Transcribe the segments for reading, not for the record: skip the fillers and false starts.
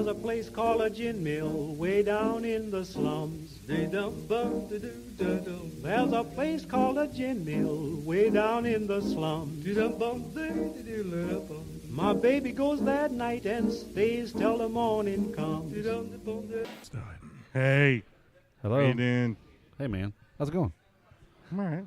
There's a place called a gin mill way down in the slums. There's a place called a gin mill way down in the slums. My baby goes that night and stays till the morning comes. Hey. Hello. How you doing? Hey, man. How's it going? I'm all right.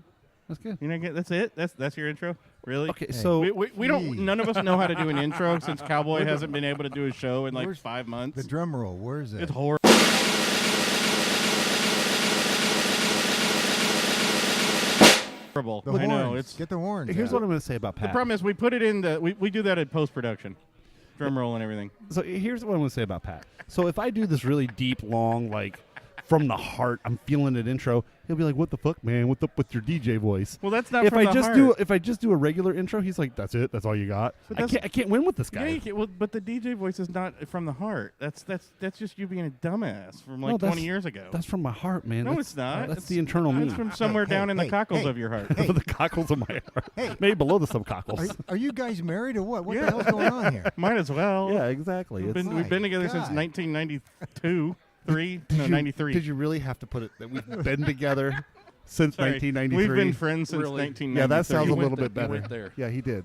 That's good. You know, that's it? That's your intro? Really? Okay, so we don't. None of us know how to do an intro since Cowboy hasn't been able to do a show in like 5 months. The drum roll, where is it? It's horrible. The I know. horns. Get the horns. here's out. what I'm going to say about Pat. The problem is we put it in the. We do that in post production, drum roll and everything. So here's what I'm going to say about Pat. So if I do this really deep, long, like from the heart, I'm feeling it intro, he'll be like, "What the fuck, man? What's up with your DJ voice?" Well, that's not if from I the just heart. if I just do a regular intro, he's like, "That's it. That's all you got." But I can't win with this guy. Yeah, you can't, well, but the DJ voice is not from the heart. That's just you being a dumbass from like No, 20 years ago. That's from my heart, man. No, That's, it's not. That's It's- the internal me. It's from somewhere down in the cockles of your heart. The cockles of my heart. Maybe below the subcockles. Are you guys married or what? What the hell's going on here? Might as well. Yeah, exactly. We've It's- been together since God. 1992, 93. Did you really have to put it that we've been together since Sorry. 1993? We've been friends since Really? 1993. Yeah, that sounds a went little there. bit better. You went there. Yeah, he did.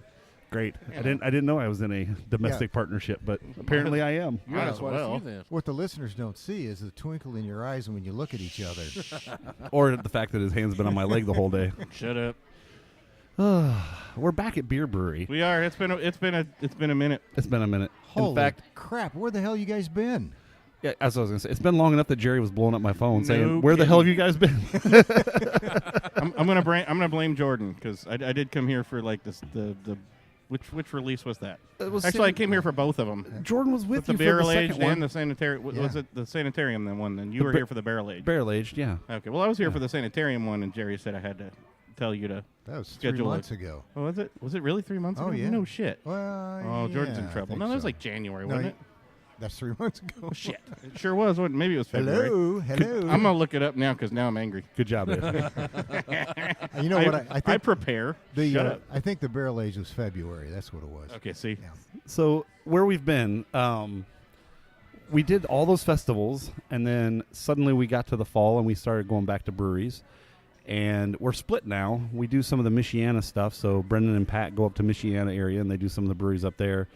Great. I didn't know I was in a domestic partnership, but apparently I am. You're Might not as quite a well. few then. What the listeners don't see is the twinkle in your eyes when you look at each other. Or the fact that his hand's been on my leg the whole day. Shut up. We're back at Bier Brewery. We are. It's been a minute. It's been a minute. Holy In fact, crap, where the hell you guys been? yeah, as I was going to say, it's been long enough that Jerry was blowing up my phone saying, No "Where the hell have you kidding. guys been?" I'm gonna blame Jordan because I did come here for like this the which release was that? It was Actually, I came here for both of them. Jordan was with The you for the Barrel-Aged second one. and the Sanitarium. Was it the Sanitarium then one? Then you were here for the Barrel-Aged. Barrel-Aged, yeah. Okay. Well, I was here for the Sanitarium one, and Jerry said I had to tell you to. That was 3 schedule months it. ago. Oh, was it? Was it really 3 months Oh, ago? yeah. No shit. Well, Oh, Jordan's yeah, in I trouble. think No, that was so. like January, No, wasn't it? That's 3 months ago. Shit. It sure was. Wasn't it? Maybe it was February. Hello. I'm gonna look it up now because now I'm angry. Good job, Dave. You know what? I I think prepare. the Shut up. I think the barrel age was February. That's what it was. Okay. See. Yeah. So where we've been, we did all those festivals, and then suddenly we got to the fall, and we started going back to breweries. And we're split now. We do some of the Michiana stuff. So Brendan and Pat go up to Michiana area, and they do some of the breweries up there.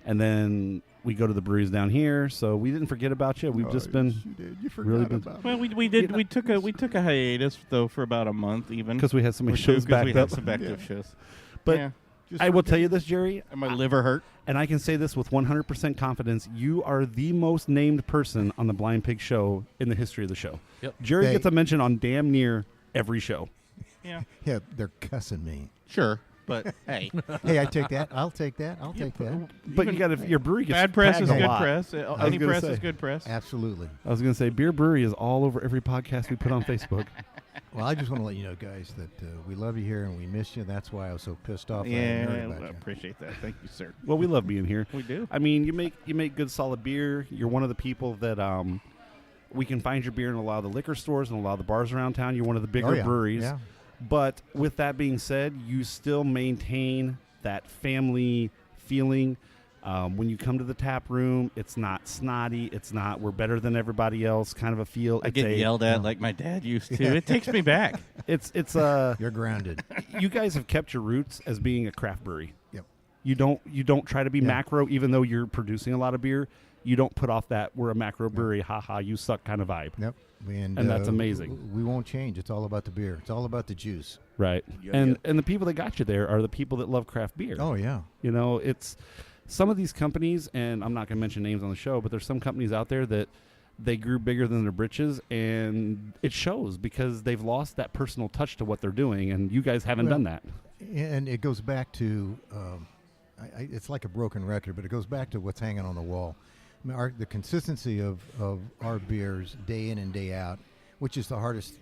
And then we go to the breweries down here. So we didn't forget about you. We've just been You did. You forgot really been about Well, we did. We took a hiatus though for about a month even because we had so many Or two, shows 'cause backed we up. had some active shows. But yeah. Just I will forget- tell you this, Jerry, And my liver hurt. and I can say this with 100% confidence: you are the most named person on the Blind Pig show in the history of the show. Yep. Jerry Hey. gets a mention on damn near every show. Yeah. Yeah, they're cussing me. Sure. But hey, Hey, I take that. I'll take that. I'll take that. But you got your brewery gets bad press tagged is a good lot. press. was Any gonna press say. is good press. Absolutely. I was going to say, Bier Brewery is all over every podcast we put on Facebook. Well, I just want to let you know, guys, that we love you here and we miss you. That's why I was so pissed off. that I hadn't heard Yeah, about I you. appreciate that. Thank you, sir. Well, we love being here. We do. I mean, you make good solid beer. You're one of the people that we can find your beer in a lot of the liquor stores and a lot of the bars around town. You're one of the bigger Oh, yeah. breweries. Yeah. But with that being said, you still maintain that family feeling. When you come to the tap room, it's not snotty. It's not we're better than everybody else kind of a feel. I It's get yelled at like my dad used to. It takes me back. It's You're grounded. you guys have kept your roots as being a craft brewery. Yep. You don't try to be Yeah. macro, even though you're producing a lot of beer. You don't put off that we're a macro brewery, haha, you suck kind of vibe. Yep. And that's amazing. We won't change. It's all about the beer. It's all about the juice. Right. Yeah, and the people that got you there are the people that love craft beer. Oh, yeah. You know, it's some of these companies, and I'm not going to mention names on the show, but there's some companies out there that they grew bigger than their britches, and it shows because they've lost that personal touch to what they're doing, and you guys haven't done that. And it goes back to, it's like a broken record, but it goes back to what's hanging on the wall. I mean, the consistency of our beers day in and day out, which is the hardest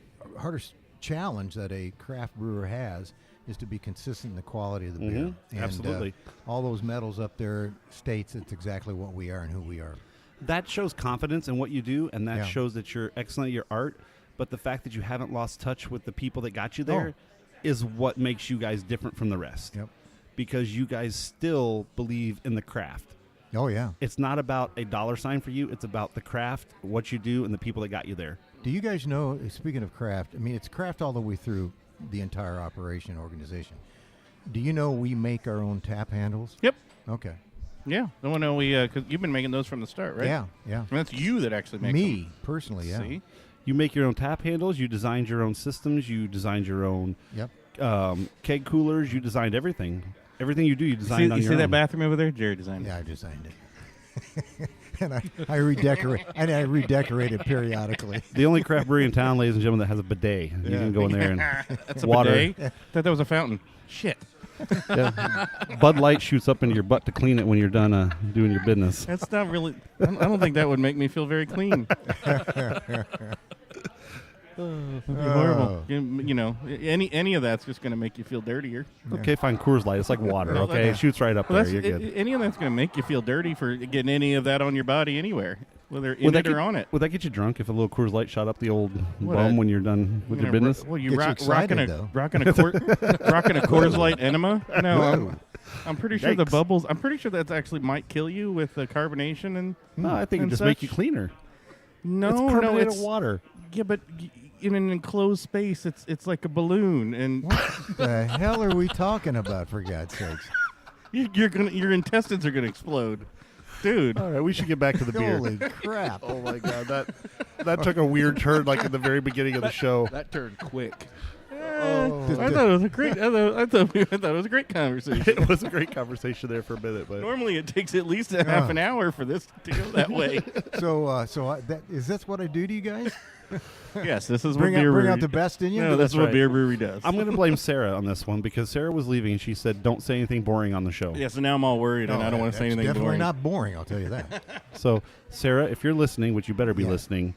challenge that a craft brewer has, is to be consistent in the quality of the beer. And, Absolutely. all those medals up there states it's exactly what we are and who we are. That shows confidence in what you do, and that Yeah. shows that you're excellent at your art. But the fact that you haven't lost touch with the people that got you there is what makes you guys different from the rest. Yep. Because you guys still believe in the craft. Oh, yeah. It's not about a dollar sign for you. It's about the craft, what you do, and the people that got you there. Do you guys know, speaking of craft, I mean, it's craft all the way through the entire operation organization. Do you know we make our own tap handles? Yep. Okay. Yeah. The one because you've been making those from the start, right? Yeah, yeah. And that's you that actually makes them. Me, personally, yeah. See? You make your own tap handles. You designed your own systems. You designed your own keg coolers. You designed everything. Everything you do, you designed on your own. You see that bathroom over there? Jerry designed it. Yeah, I designed it. And I redecorate it periodically. The only craft brewery in town, ladies and gentlemen, that has a bidet. You can go in there and That's water. A bidet? Thought that was a fountain. Shit. Yeah. Bud Light shoots up into your butt to clean it when you're done doing your business. That's not really. I don't think that would make me feel very clean. That'd be horrible. You know, any of that's just going to make you feel dirtier. Okay, fine. Coors Light. It's like water. Okay, it shoots right up there. You're good. Any of that's going to make you feel dirty for getting any of that on your body anywhere, whether in it or on it. Would that get you drunk if a little Coors Light shot up the old bum when you're done with your business? Well, you Gets you excited, rocking a Coors Light enema? No, I'm pretty sure the Yikes. bubbles. I'm pretty sure that actually might kill you with the carbonation and. No, I think it and just such. make you cleaner. No, It's carbonated it's water. Yeah, but in an enclosed space, it's like a balloon, and What the hell are we talking about, for God's sakes? your intestines are gonna explode, dude. All right, we should get back to the beer. Holy crap. Oh my God, that took a weird turn, like at the very beginning of the show. That turned quick. I thought it was a great. I thought it was a great conversation. It was a great conversation there for a minute, but Normally, it takes at least a half an hour for this to go that way. Is this what I do to you guys? Yes, this is Bring what Bier Brewery. out the best in you? No, that's what right. Bier Brewery does. I'm going to blame Sarah on this one because Sarah was leaving and she said, "Don't say anything boring on the show." Yeah, so now I'm all worried, and I don't want to say anything Definitely boring. not boring, I'll tell you that. So, Sarah, if you're listening, which you better be Yeah. listening,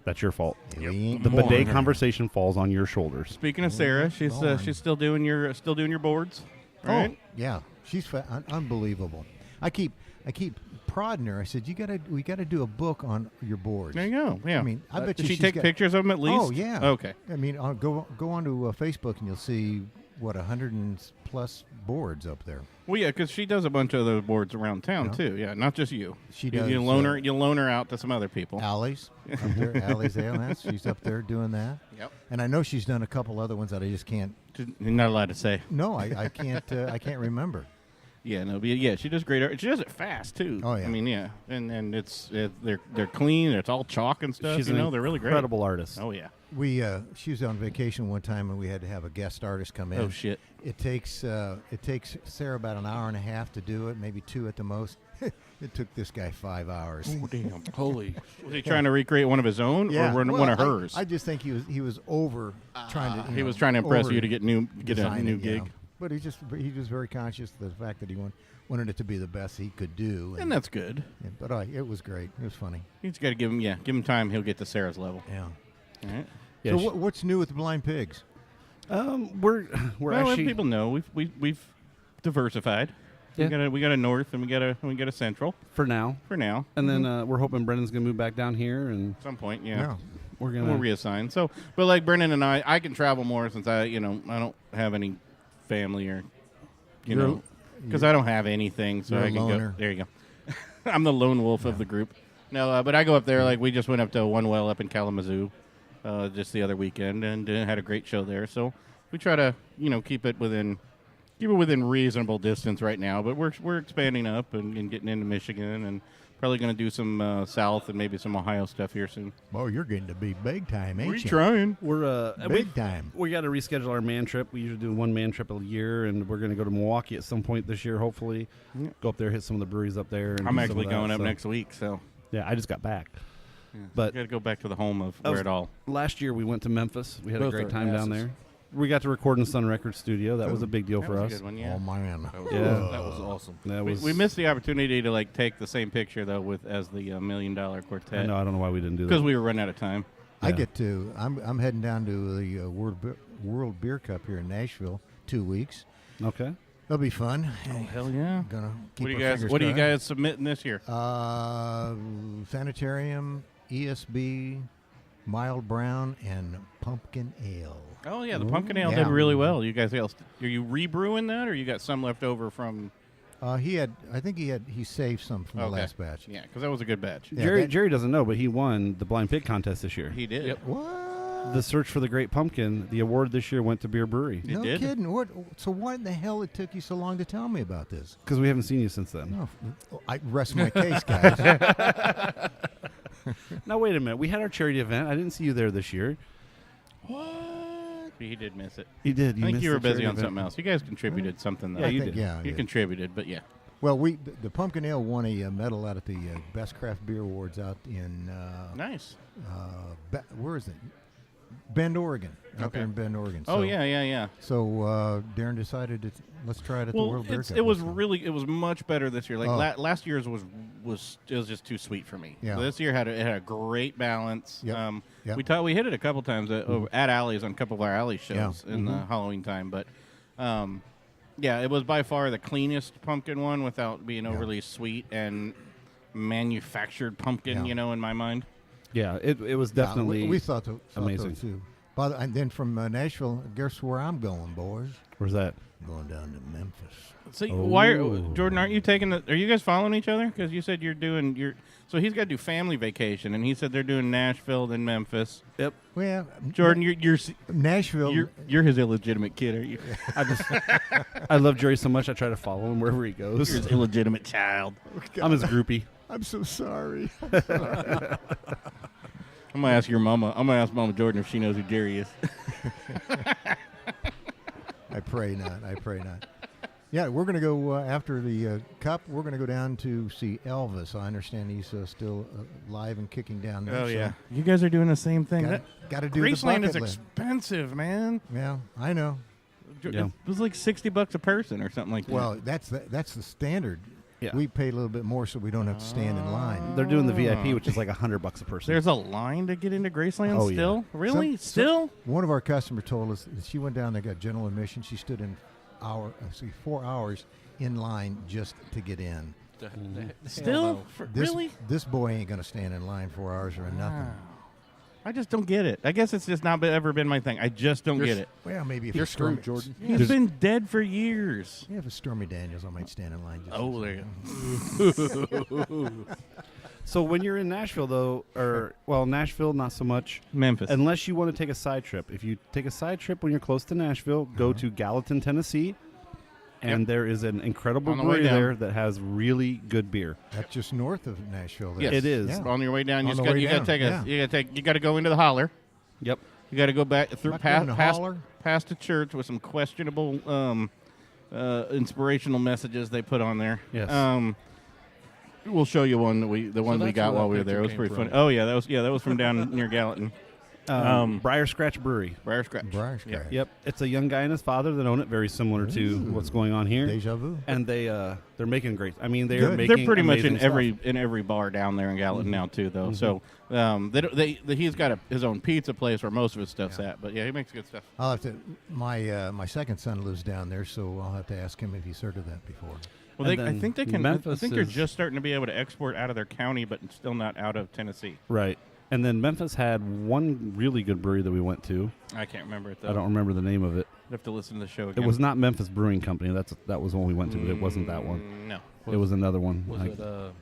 that's your fault. We ain't The bidet boring. conversation falls on your shoulders. Speaking of Sarah, she's still doing your boards, right? Oh, yeah. She's unbelievable. I keep prodding her. I said, we gotta do a book on your boards. There you go. Yeah. I mean, I bet Does you she take pictures of them at least? Oh, yeah. Okay. I mean, go onto Facebook and you'll see 100 and plus boards up there. Well, yeah, because she does a bunch of those boards around town Yeah. too. Yeah, not just you. She You does, loan her out to some other people. Allie's up there. Allie's Ale. She's up there doing that. Yep. And I know she's done a couple other ones that I just can't. You're not allowed to say. No, I can't. I can't remember. Yeah, no, but yeah, she does great art. She does it fast too. Oh, yeah. I mean, yeah, and they're clean. It's all chalk and stuff. She's they're an really great. incredible artist. Oh yeah. She was on vacation one time and we had to have a guest artist come in. Oh shit. It takes Sarah about an hour and a half to do it, maybe 2 at the most. It took this guy 5 hours. Oh damn. Holy. Was he trying to recreate one of his own or one of hers? I just think he was over trying to. He was trying to impress you to get a new designing, gig. But he was very conscious of the fact that he wanted it to be the best he could do. And that's good. Yeah, but it was great. It was funny. You just got to give him time. He'll get to Sarah's level. Yeah. All right. Yeah, So what's new with the Blind Pigs? We're Well, actually people know we've diversified. Yeah. We got a north and we got a central for now, for now. and then we're hoping Brendan's gonna move back down here, and At some point, yeah. we're We'll gonna reassign. So, but like Brendan and I can travel more since I don't have any family or, because I don't have anything, so you're I a can loner. go. There you go. I'm the lone wolf of the group. No, but I go up there. Like we just went up to One Well up in Kalamazoo, just the other weekend, and had a great show there. So we try to keep it within reasonable distance right now. But we're expanding up and getting into Michigan and. Probably going to do some South and maybe some Ohio stuff here soon. Oh, you're getting to be big time, ain't We're you? trying. we're Big time. we got to reschedule our man trip. We usually do one man trip a year, and we're gonna go to Milwaukee at some point this year. Hopefully, go up there, hit some of the breweries up there. And I'm do some actually of that, going up so. next week, so Yeah, I just got back. yeah. But got to go back to the home of That where was- it all. last year we went to Memphis. We had a Both great our time down asses. there. We got to record in Sun Records Studio. That was a big deal That for was us. a good one, yeah. Oh man. Yeah. That was awesome. That We, was. we missed the opportunity to take the same picture though as the $1 Million I Quartet know. I don't know why we didn't do because that. we were running out of time. I Yeah. get to. I'm heading down to the World Beer Cup here in Nashville 2 weeks. Okay. That'll be fun. Hell yeah! Gonna keep What our are you guys? fingers What are you crossed. guys submitting this year? Sanitarium, ESB, mild brown, and pumpkin ale. Oh yeah, the pumpkin ale Yeah. did really well. You guys, are you rebrewing that, or you got some left over from He saved some from the last batch. Yeah, because that was a good batch. Yeah, Jerry doesn't know, but he won the Blind Pig contest this year. He did. Yep. What? The Search for the Great Pumpkin, the award this year went to Bier Brewery. It No did? kidding. So why in the hell it took you so long to tell me about this? Because we haven't seen you since then. No, I rest my case, guys. Now, wait a minute. We had our charity event. I didn't see you there this year. He did miss it. You did. I think missed you were the busy charity on event. something else. You guys contributed something, though. Yeah, you I think- did. Yeah, I You did. contributed, but yeah. Well, the Pumpkin Ale won a medal out at the Best Craft Beer Awards out in Nice. where is it? Bend, Oregon. Out Okay. there in Bend, Oregon. Oh, So- yeah. So Darren decided let's try it at the World Beer Cup. it was this time. it was much better this year. Like Oh. last year's was just too sweet for me. Yeah. So this year had a great balance. Yep. Yep. We hit it a couple times over at Alley's on a couple of our Alley shows Yeah. in the Halloween time, but yeah, it was by far the cleanest pumpkin one without being overly sweet and manufactured pumpkin. Yeah. In my mind. Yeah, it was Yeah, definitely we thought so amazing. too. And then from Nashville, guess where I'm going, boys? Where's that? I'm going down to Memphis. So Oh. Jordan? Aren't you taking Are you guys following each other? Because you said you're doing So he's got to do family vacation, and he said they're doing Nashville then Memphis. Yep. Well, Jordan, you're Nashville. you're his illegitimate kid, are you? I love Jerry so much. I try to follow him wherever he You're goes. his illegitimate child. I'm his groupie. I'm so sorry. I'm gonna ask your mama. I'm gonna ask Mama Jordan if she knows who Jerry is. I pray not. I pray not. Yeah, we're going to go after the Cup. We're going to go down to see Elvis. I understand he's still live and kicking down there. Oh so yeah, you guys are doing the same thing. Got to do the Graceland is bucket list. expensive, man. Yeah, I know. Yeah. It was like $60 a person or something like that. Well, that's the standard. Yeah. We pay a little bit more so we don't have to stand in line. They're doing the VIP, which is like $100 a person. There's a line to get into Graceland Oh, yeah. still? Really? Some- Still? One of our customers told us that she went down there, got general admission. She stood in 4 hours in line just to get in. Still? Really? This boy ain't going to stand in line 4 hours or nothing. I just don't get it. I guess it's just not ever been my thing. I just don't get it. Well, maybe if You're it's Stormy, screwed, Jordan. He's been dead for years. Yeah, if it's Stormy Daniels, I might stand in line. Just Oh, there you go. So when you're in Nashville, though, Nashville, not so much. Memphis. Unless you want to take a side trip. If you take a side trip when you're close to Nashville, go to Gallatin, Tennessee, and there is an incredible On the way brewery down. there that has really good beer. That's just north of Nashville. Yes. It is. Yeah. On your way down, On you the got way to down, take yeah. you got to go into the holler. Yep. You got to go back through Not going to holler. past a church with some questionable inspirational messages they put on there. Yes. We'll show you one we that's got where that while we were there. It was picture pretty came funny. from. Oh yeah, that was from down near Gallatin. Briar Scratch Brewery. Briar Scratch. Briar Scratch. Yep. It's a young guy and his father that own it, very similar to what's going on here. Deja vu. And they're making great. I mean, they're Good. making They're pretty much in amazing every bar down there in Gallatin now too, though. So he's got his own pizza place where most of his stuff's at. But yeah, he makes good stuff. I'll have to. My second son lives down there, so I'll have to ask him if he's heard of that before. Well, And I then think they can. I Memphis think they're is- just starting to be able to export out of their county, but still not out of Tennessee. Right. And then Memphis had one really good brewery that we went to. I can't remember it though. I don't remember the name of it. I have to listen to the show It again. was not Memphis Brewing Company. That was one we went to, but it wasn't that one. No. It was another one. Was Like- it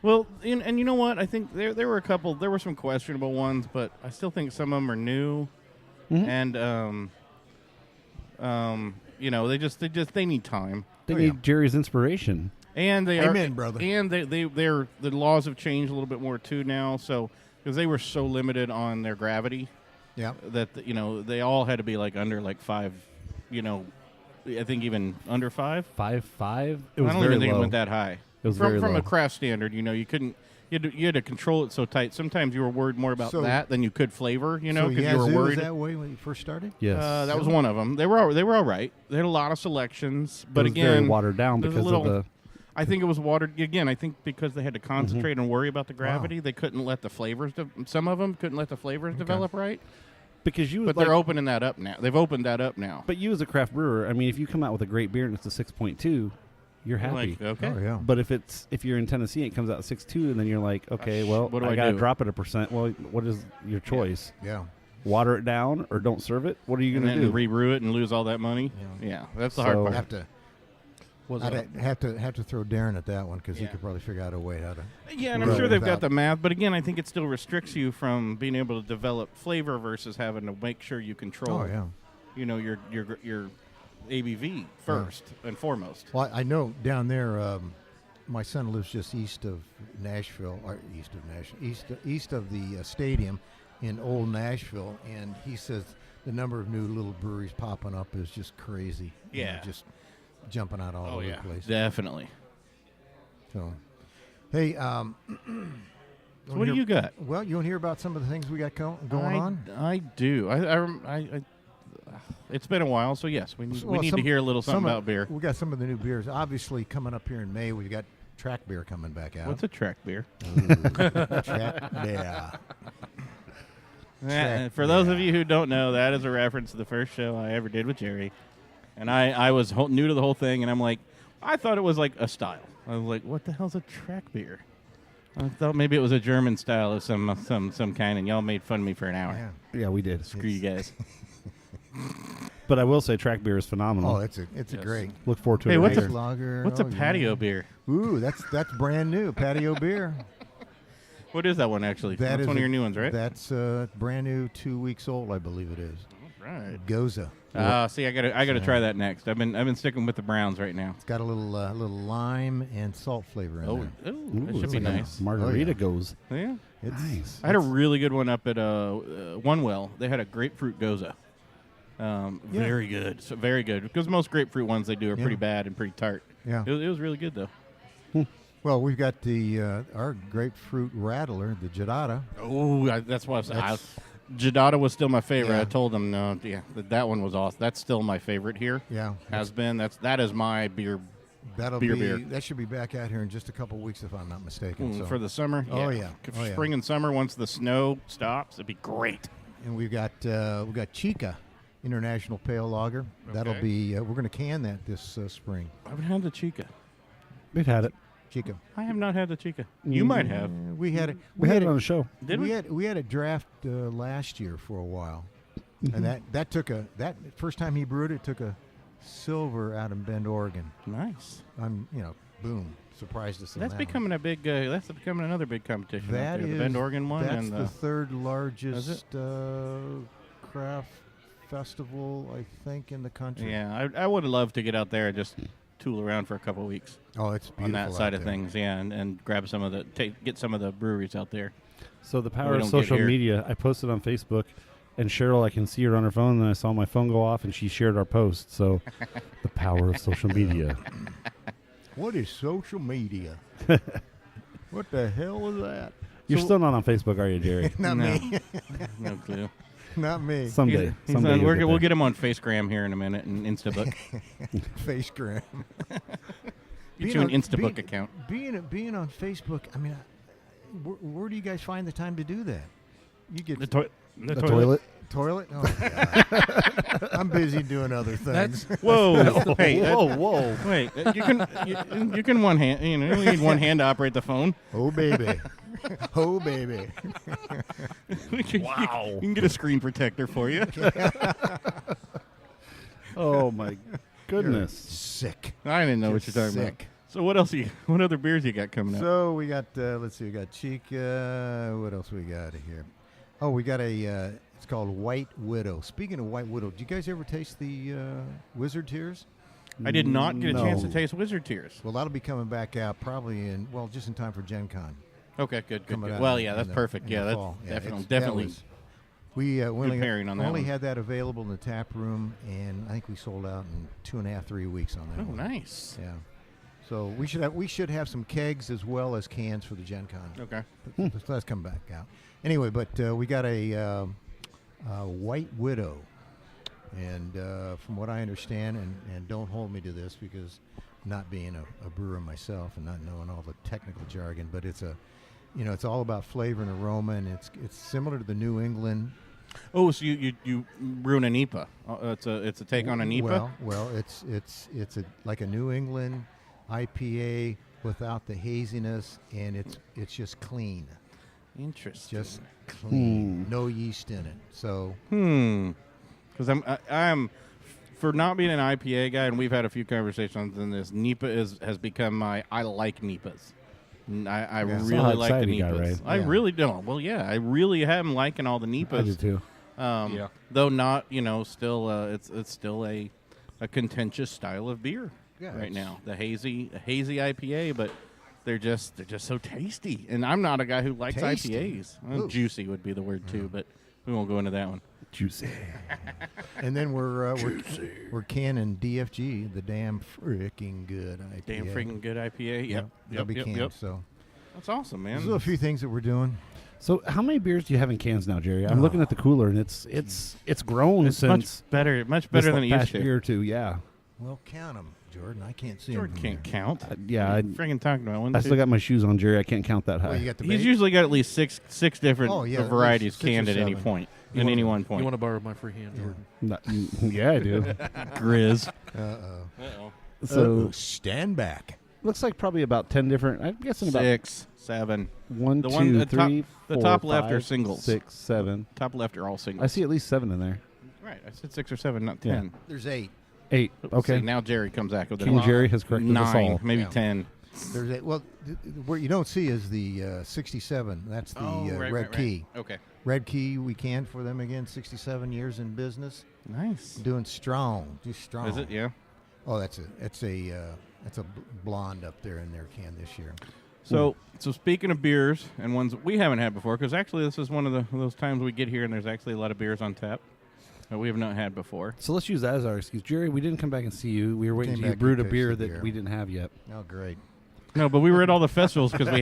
Well, and you know what? I think there were a couple. There were some questionable ones, but I still think some of them are new, and they need time, they Oh, need yeah. Jerry's inspiration. and they Amen, are, brother. And the laws have changed a little bit more too now. So because they were so limited on their gravity Yeah. that they all had to be like under like 5, I think even under 5. 5.5. It was I don't very even think low. it went that high. It was from very from low. a craft standard. You couldn't. You had to control it so tight. Sometimes you were worried more about So- that than you could flavor. So Because you were Yazoo worried. was that way when you first started? Yes. That was one of them. They were all right. They had a lot of selections, but it was again, very watered down there's a because little- of the. I think it was watered again. I think because they had to concentrate and worry about the gravity, they couldn't let the flavors. Some of them couldn't let the flavors develop right. Because you, But they're opening that up now. They've opened that up now. But you as a craft brewer, I mean, if you come out with a great beer and it's a 6.2 you're happy. Like, okay. Oh yeah. But if you're in Tennessee and it comes out 6.2, and then you're like, okay, well, what do I I gotta do? drop it 1%. Well, what is your choice? Yeah. Water it down or don't serve it? What are you And going to then do? rebrew it and lose all that money. Yeah. Yeah, that's the So- hard part. Have to. I'd have to throw Darren at that one because he Yeah. could probably figure out a way how to. Yeah, and I'm Right. sure they've got Without- the math, but again, I think it still restricts you from being able to develop flavor versus having to make sure you control. Oh yeah. Your ABV first and foremost. Well, I know down there. My son lives just east of Nashville, east of the stadium in Old Nashville, and he says the number of new little breweries popping up is just crazy. You know, Yeah. just jumping out all over the place. Definitely. So, hey, So what do you got? Well, you want to hear about some of the things we got going on? I do. It's been a while, so yes, we need to hear a little something about beer. We got some of the new beers. Obviously, coming up here in May, we've got track beer coming back out. What's a track beer? Track beer? For those of you who don't know, that is a reference to the first show I ever did with Jerry. And I was new to the whole thing, and I'm like, I thought it was like a style. I was like, what the hell's a track beer? I thought maybe it was a German style of some kind, and y'all made fun of me for an hour. Yeah, we did. Screw you guys. But I will say track beer is phenomenal. Oh, it's a great. Look forward to Hey, it what's later. lager. What's a patio beer? Ooh, that's brand new patio beer. What is that one, actually? That That's is one of your new ones, right? That's brand new, 2 weeks old, I believe it is. Right. Goza. See, I gotta try that next. I've been sticking with the Browns right now. It's got a little lime and salt flavor in there. That Ooh, should it's be like a nice. Margarita Oh, yeah. goes. Yeah. It's Nice. I had a really good one up at One Well. They had a grapefruit goza. Very good. So very good. Because most grapefruit ones they do are pretty bad and pretty tart. Yeah. It was really good, though. Well, we've got the our grapefruit rattler, the Jadata. Oh, that's why Jadata was still my favorite. Yeah. I told them, that one was awesome. That's still my favorite here. Yeah. Has been. That is my beer beer. That should be back out here in just a couple weeks, if I'm not mistaken. So. for the summer. Oh, yeah. For Oh, yeah. spring and summer, once the snow stops, it'd be great. And we've got Chica International Pale Lager. That'll Okay. be we're going to can that this spring. I haven't had the Chica. We've had it. Chica. I have not had the Chica. You might have. We had it. We had it on the show. Did we? We had a draft last year for a while, and that took that first time he brewed it took a silver out in Bend, Oregon. Nice. I'm boom, surprised us. on That's that becoming a big. That's becoming another big competition. one. out That there. is The Bend, Oregon one. That's and the third largest it? craft festival, I think, in the country. yeah, I would love to get out there and just tool around for a couple of weeks Oh, it's beautiful on that out side of there. things. Yeah, and grab some of get some of the breweries out there. So the We power of don't get social here. media, I posted on Facebook, and Cheryl, I can see her on her phone, and I saw my phone go off, and she shared our post. So the power of social media. What is social media? What the hell is that? You're still not on Facebook, are you, Jerry? Not No. me. No clue. Not me. Someday. He's Someday on, you'll get we'll there. get him on Facegram here in a minute and Instabook. Facegram. Get you an Instabook account. Being on Facebook, I mean, where do you guys find the time to do that? You get The toilet. toilet? Oh, God. I'm busy doing other things. Whoa! Hey, Whoa. wait. You can one hand. You need one hand to operate the phone. Oh, baby. Oh, baby. Wow! You can get a screen protector for you. Oh, my goodness. Sick. I didn't know what Just you're talking sick. about. So what else? What other beers you got coming up? So we got, let's see, we got Chica. What else we got here? Oh, we got it's called White Widow. Speaking of White Widow, did you guys ever taste the Wizard Tears? I did not get a chance to No. taste Wizard Tears. Well, that'll be coming back out probably just in time for Gen Con. Okay, good. Coming out Well, in yeah, that's the- perfect. in Yeah, the that's fall. Yeah, definitely. We only pairing on that one. had that available in the tap room, and I think we sold out in 2.5, 3 weeks on that. Oh, one. nice. Yeah. So we should have some kegs as well as cans for the Gen Con. Okay. So that's come back out. Anyway, but we got a White Widow, and from what I understand, and don't hold me to this because not being a brewer myself and not knowing all the technical jargon, but it's it's all about flavor and aroma, and it's similar to the New England. Oh, so you brew an IPA? It's a take on an IPA. Well, it's like a New England IPA without the haziness, and it's just clean, Interesting. just clean, no yeast in it. So Because I'm for not being an IPA guy, and we've had a few conversations on this, NEPA has become I like NEPAs. I really like the exciting guy, NEPAs. right? I really don't. Well, yeah, I really am liking all the NEPAs. I do too. Though not, still it's still a contentious style of beer right now. The hazy IPA, but they're just so tasty. And I'm not a guy who likes Tasty. IPAs. Well, juicy would be the word too, but we won't go into that one. Juicy. And then we're canning DFG, the damn freaking good IPA. Damn freaking good IPA. Yep. That'll be canned. Yep. So That's awesome, man. there's a few things that we're doing. So, how many beers do you have in cans now, Jerry? I'm looking at the cooler, and it's grown It's since much better than it used past to. year or two. Yeah, Well, count them, Jordan. I can't see Jordan them. can't count. yeah. What are you friggin' talking about? One, I two- still got my shoes on, Jerry. I can't count that high. Well, you got the He's bait? usually got at least six different Oh, yeah, at varieties least 6 or canned at any 7. point. At any one point. You want to borrow my free hand, Jordan? Yeah, I do. Grizz. Uh-oh. So Stand back. looks like probably about 10 different. I'm guessing about 6, 7. 1, The 2, one- the top- 3, the 4, top left are 5, singles. 6, 7. Top left are all singles. I see at least 7 in there. Right. I said 6 or 7, not Yeah. 10. There's 8. 8. Okay. See, now Jerry comes back with King a Jerry has corrected us 9, all. maybe Yeah. 10. There's 8. Well, what you don't see is the 67. That's the Red Key. Okay. Red Key, we canned for them again. 67 years in business, Nice. doing strong, just strong. Is it? Yeah. Oh, that's a blonde up there in their can this year. So speaking of beers and ones that we haven't had before, because actually this is one of those times we get here and there's actually a lot of beers on tap that we have not had before. So let's use that as our excuse. Jerry, we didn't come back and see you. We were waiting Came till you back brewed a and beer tasted that beer. we didn't have yet. Oh, great. No, but we were at all the festivals because we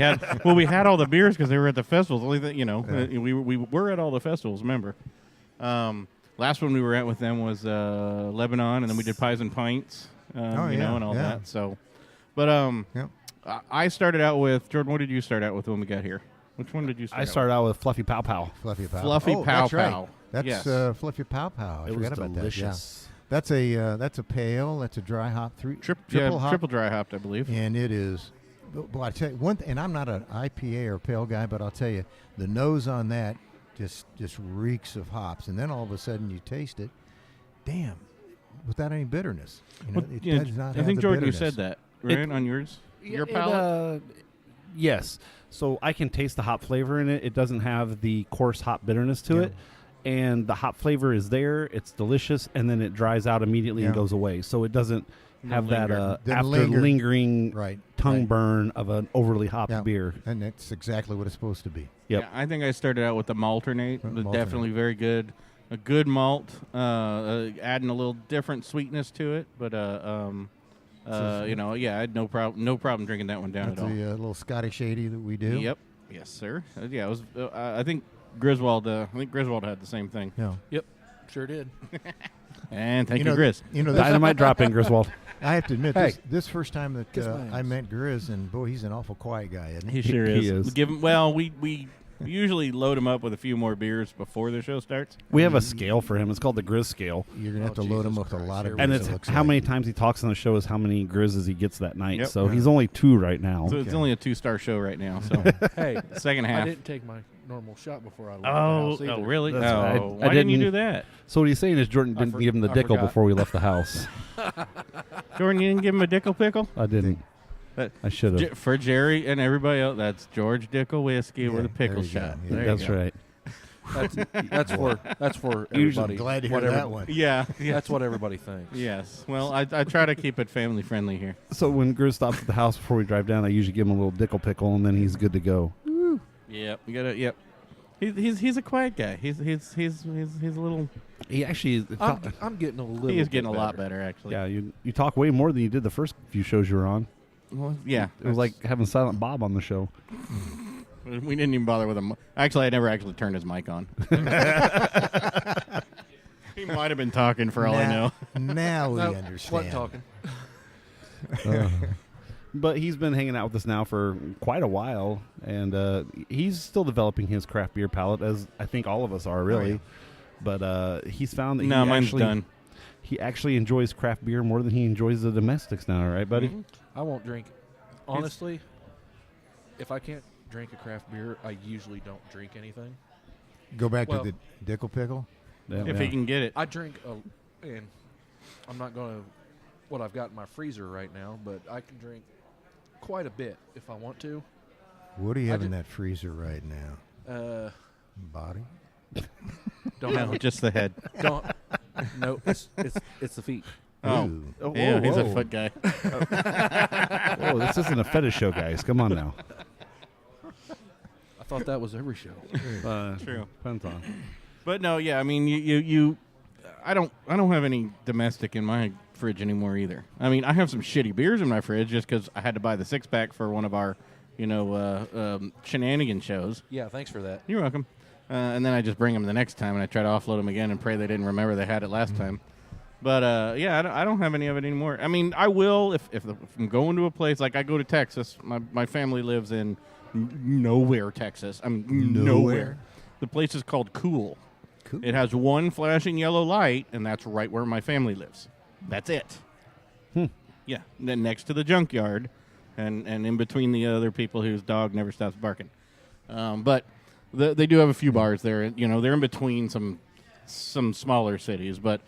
had all the beers because they were at the festivals. Only that we were at all the festivals. Remember, last one we were at with them was Lebanon, and then we did Pies and Pints, and all that. So, but Yep. I started out with Jordan. What did you start out with when we got here? Which one did you start? I started out with Fluffy Pow Pow. Fluffy Pow. Fluffy oh, Pow that's right. Pow. That's Yes. Fluffy Pow Pow. I It was forgot about delicious. that. Yeah. That's a pale. That's a dry hop. Triple hop. triple dry hopped, I believe. And it is. Well, I tell you one, and I'm not an IPA or pale guy, but I'll tell you, the nose on that just reeks of hops. And then all of a sudden you taste it, damn, without any bitterness. Well, It yeah, does not I have think the Jordan, you bitterness. said that right on yours. Your It, palate. yes. So I can taste the hop flavor in it. It doesn't have the coarse hop bitterness to Yeah. it. And the hop flavor is there. It's delicious. And then it dries out immediately and Yeah. goes away. So it doesn't have that linger. Doesn't after linger. lingering Right. tongue right. burn of an overly hopped Yeah. beer. And that's exactly what it's supposed to be. Yep. Yeah, I think I started out with the Malternate. It was Malternate. definitely very good. A good malt, adding a little different sweetness to it, but I had no problem drinking that one down That's at all. the little Scottish 80 that we do. Yep, yes, sir. Yeah, it was. I think Griswold. Griswold had the same thing. Yeah. Yep, sure did. And thank you, know, Grizz. You know, this, Dynamite drop in, Griswold. I have to admit, Hey. this first time that Kiss my I ass. met Grizz, and boy, he's an awful quiet guy, isn't he? He sure He is. is. Give him. Well, we usually load him up with a few more beers before the show starts. We have a scale for him. It's called the Grizz scale. You're gonna have Oh, to load him Jesus with a lot of Christ, And beers, it's it looks how like. many times he talks on the show is how many Grizzes he gets that night. Yep. So Yeah. he's only 2 right now. So it's Okay. only a 2-star show right now. So Hey, second I half. didn't take my normal shot before I left Oh, the house either. really? That's right. Oh, I why didn't you didn't- do that? So what he's saying is Jordan didn't give him the I dickle forgot. before we left the house. Jordan, you didn't give him a Dickel pickle? I didn't. That- I should have. For Jerry and everybody else, that's George Dickel whiskey with a there pickle you go. shot. Yeah. There you That's go. right. That's for Usually everybody. Glad to hear what that every- one. Yeah. That's what everybody thinks. Yes. Well, I try to keep it family friendly here. So when Grizz stops at the house before we drive down, I usually give him a little dickle pickle, and then he's good to go. Yep. You gotta. Yep. He's a quiet guy. He's a little. He actually, I'm getting a little. He is bit getting a lot better actually. yeah, you talk way more than you did the first few shows you were on. Well, yeah. It was like having Silent Bob on the show. We didn't even bother with him. Actually, I never actually turned his mic on. He might have been talking for all I know. Now we No, understand. slut talking. But he's been hanging out with us now for quite a while, and he's still developing his craft beer palate, as I think all of us are, really. yeah. But he's found that No, mine's actually, done. he actually enjoys craft beer more than he enjoys the domestics now, right, buddy? Mhm. I won't drink. Honestly, if I can't drink a craft beer, I usually don't drink anything. Go back Well- to the Dickel pickle. Yeah, If yeah. he can get it. I drink and I'm not going to what I've got in my freezer right now, but I can drink quite a bit if I want to. What do you have in that freezer right now? Body? Don't No, have just the head. Don't. No, it's the feet. Oh, Ooh. yeah, he's a whoa. foot guy. Oh, this isn't a fetish show, guys. Come on now. I thought that was every show. True. Depends on. But no, yeah, I mean, I don't have any domestic in my fridge anymore either. I mean, I have some shitty beers in my fridge just because I had to buy the 6-pack for one of our, shenanigan shows. Yeah, thanks for that. You're welcome. And then I just bring them the next time, and I try to offload them again and pray they didn't remember they had it last time. But, I don't have any of it anymore. I mean, I will if I'm going to a place. Like, I go to Texas. My family lives in nowhere, Texas. Nowhere. The place is called Cool. Cool. It has one flashing yellow light, and that's right where my family lives. That's it. Yeah. And then next to the junkyard, and in between the other people whose dog never stops barking. But they do have a few bars there. They're in between some smaller cities, but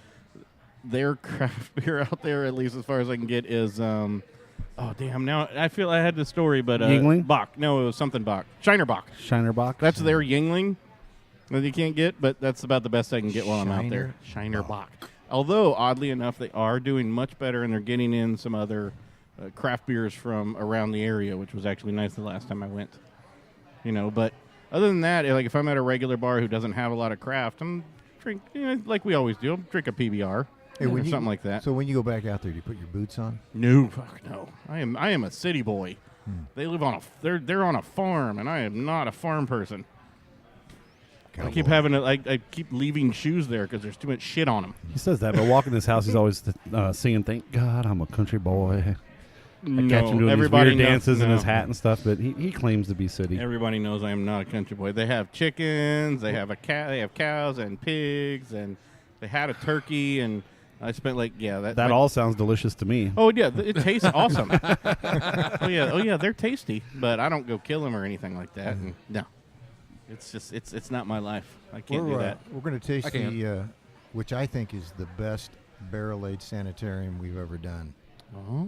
their craft beer out there, at least as far as I can get, is now I feel I had the story, but Yingling? Bach. No, it was something Bach. Shiner Bach. Shiner box. That's their Yingling that you can't get, but that's about the best I can get while I'm out there. Shiner Bach. Although, oddly enough, they are doing much better, and they're getting in some other craft beers from around the area, which was actually nice the last time I went. But other than that, like if I'm at a regular bar who doesn't have a lot of craft, I'm drinking like we always do. I'll drink a PBR or something like that. So when you go back out there, do you put your boots on? No, fuck no. I am a city boy. They live on they're on a farm, and I am not a farm person. I keep I keep leaving shoes there because there's too much shit on them. He says that, but walking this house, he's always singing, "Thank God I'm a country boy." I catch him doing these weird dances in his hat and stuff, but he claims to be city. Everybody knows I am not a country boy. They have chickens, they have they have cows and pigs, and they had a turkey, and I spent that all sounds delicious to me. Oh yeah, it tastes awesome. Oh yeah, they're tasty, but I don't go kill them or anything like that. And no, it's just it's not my life. I can't do that. We're going to taste the, which I think is the best barrel-aged sanitarium we've ever done. Oh,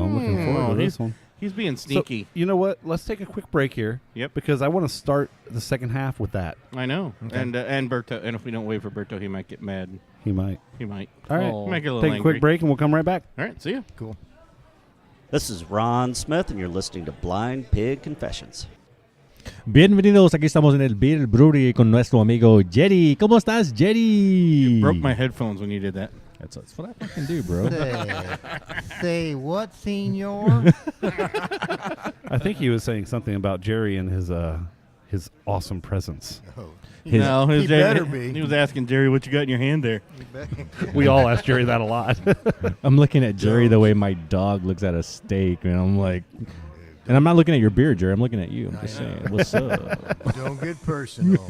I'm looking forward to this one. He's being sneaky. So, you know what? Let's take a quick break here. Yep. Because I want to start the second half with that. I know. Okay. And Berto. And if we don't wait for Berto, he might get mad. He might. All All right. right. Might get a little Take a angry. quick break and we'll come right back. All right. See ya. Cool. This is Ron Smith, and you're listening to Blind Pig Confessions. Bienvenidos, aquí estamos en el Bier Brewery con nuestro amigo Jerry. ¿Cómo estás, Jerry? You broke my headphones when you did that. That's what I fucking do, bro. Say what, senor? I think he was saying something about Jerry and his awesome presence. Oh, No, He better be. He was asking Jerry, "What you got in your hand there?" you bet. We all ask Jerry that a lot. I'm looking at Jerry the way my dog looks at a steak, and I'm like, and I'm not looking at your beer, Jerry. I'm looking at you. I'm just saying, what's up? Don't get personal.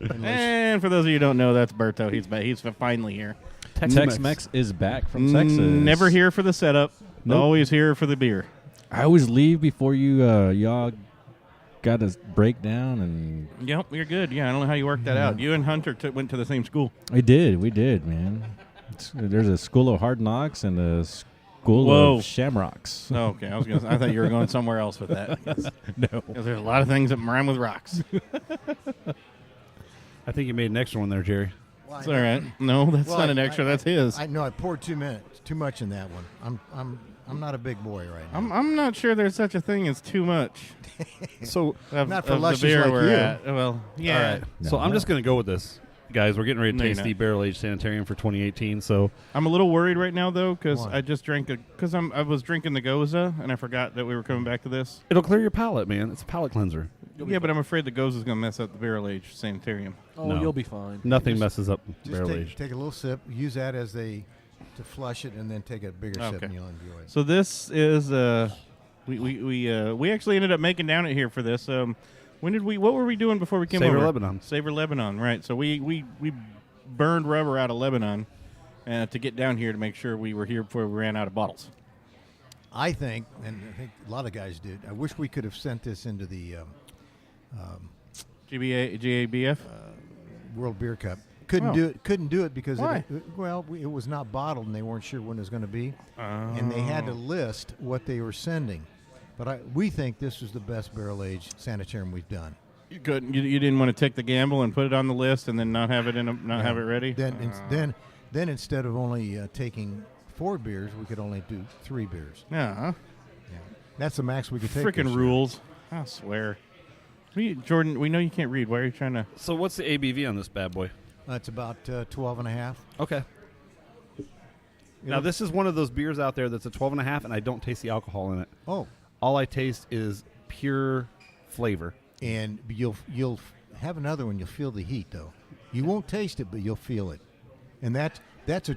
And for those of you who don't know, that's Berto. He's finally here. Tex-Mex is back from Texas. Never here for the setup. Nope. Always here for the beer. I always leave before you y'all got to break down, and Yep, you're good. Yeah, I don't know how you worked that out. You and Hunter went to the same school. we did, man. There's a school of hard knocks and a school Whoa. of shamrocks. Oh, okay. I thought you were going somewhere else with that. No. Because there's a lot of things that rhyme with rocks. I think you made an extra one there, Jerry. It's all right. No, that's not an extra. That's his. I know I poured too much in that one. I'm not a big boy right now. I'm not sure there's such a thing as too much. So, Not for of the luscious beer like we're you. at. Well, yeah. all right. So I'm just going to go with this. Guys, we're getting ready to No, you're taste the not. Barrel-Aged Sanitarium for 2018. So I'm a little worried right now though because Why? I just drank I was drinking the Goza and I forgot that we were coming back to this. it'll clear your palate, man. It's a palate cleanser. Yeah, but I'm afraid the Goza is going to mess up the barrel-aged sanitarium. Oh, No. you'll be fine. Nothing messes up Just barrel-aged. take a little sip, use that to flush it, and then take a bigger sip, Okay. and you'll enjoy it. So this is we actually ended up making down it here for this. What were we doing before we came Savor over? Lebanon. Savor Lebanon, right? So we burned rubber out of Lebanon to get down here to make sure we were here before we ran out of bottles. I think, and I think a lot of guys did. I wish we could have sent this into the GABF. World Beer Cup couldn't do it because Why? it was not bottled and they weren't sure when it was going to be, and they had to list what they were sending. But we think this was the best barrel-aged sanitarium we've done. You couldn't. You didn't want to take the gamble and put it on the list and then not have it have it ready. Then instead of only taking 4 beers, we could only do 3 beers. Yeah. That's the max we could take. Freaking rules! I swear. Jordan, we know you can't read. Why are you trying to? So what's the ABV on this bad boy? It's about 12 and a half. Okay. Now, this is one of those beers out there that's a 12 and a half, and I don't taste the alcohol in it. Oh. All I taste is pure flavor. And you'll have another one. You'll feel the heat, though. You won't taste it, but you'll feel it. And that's the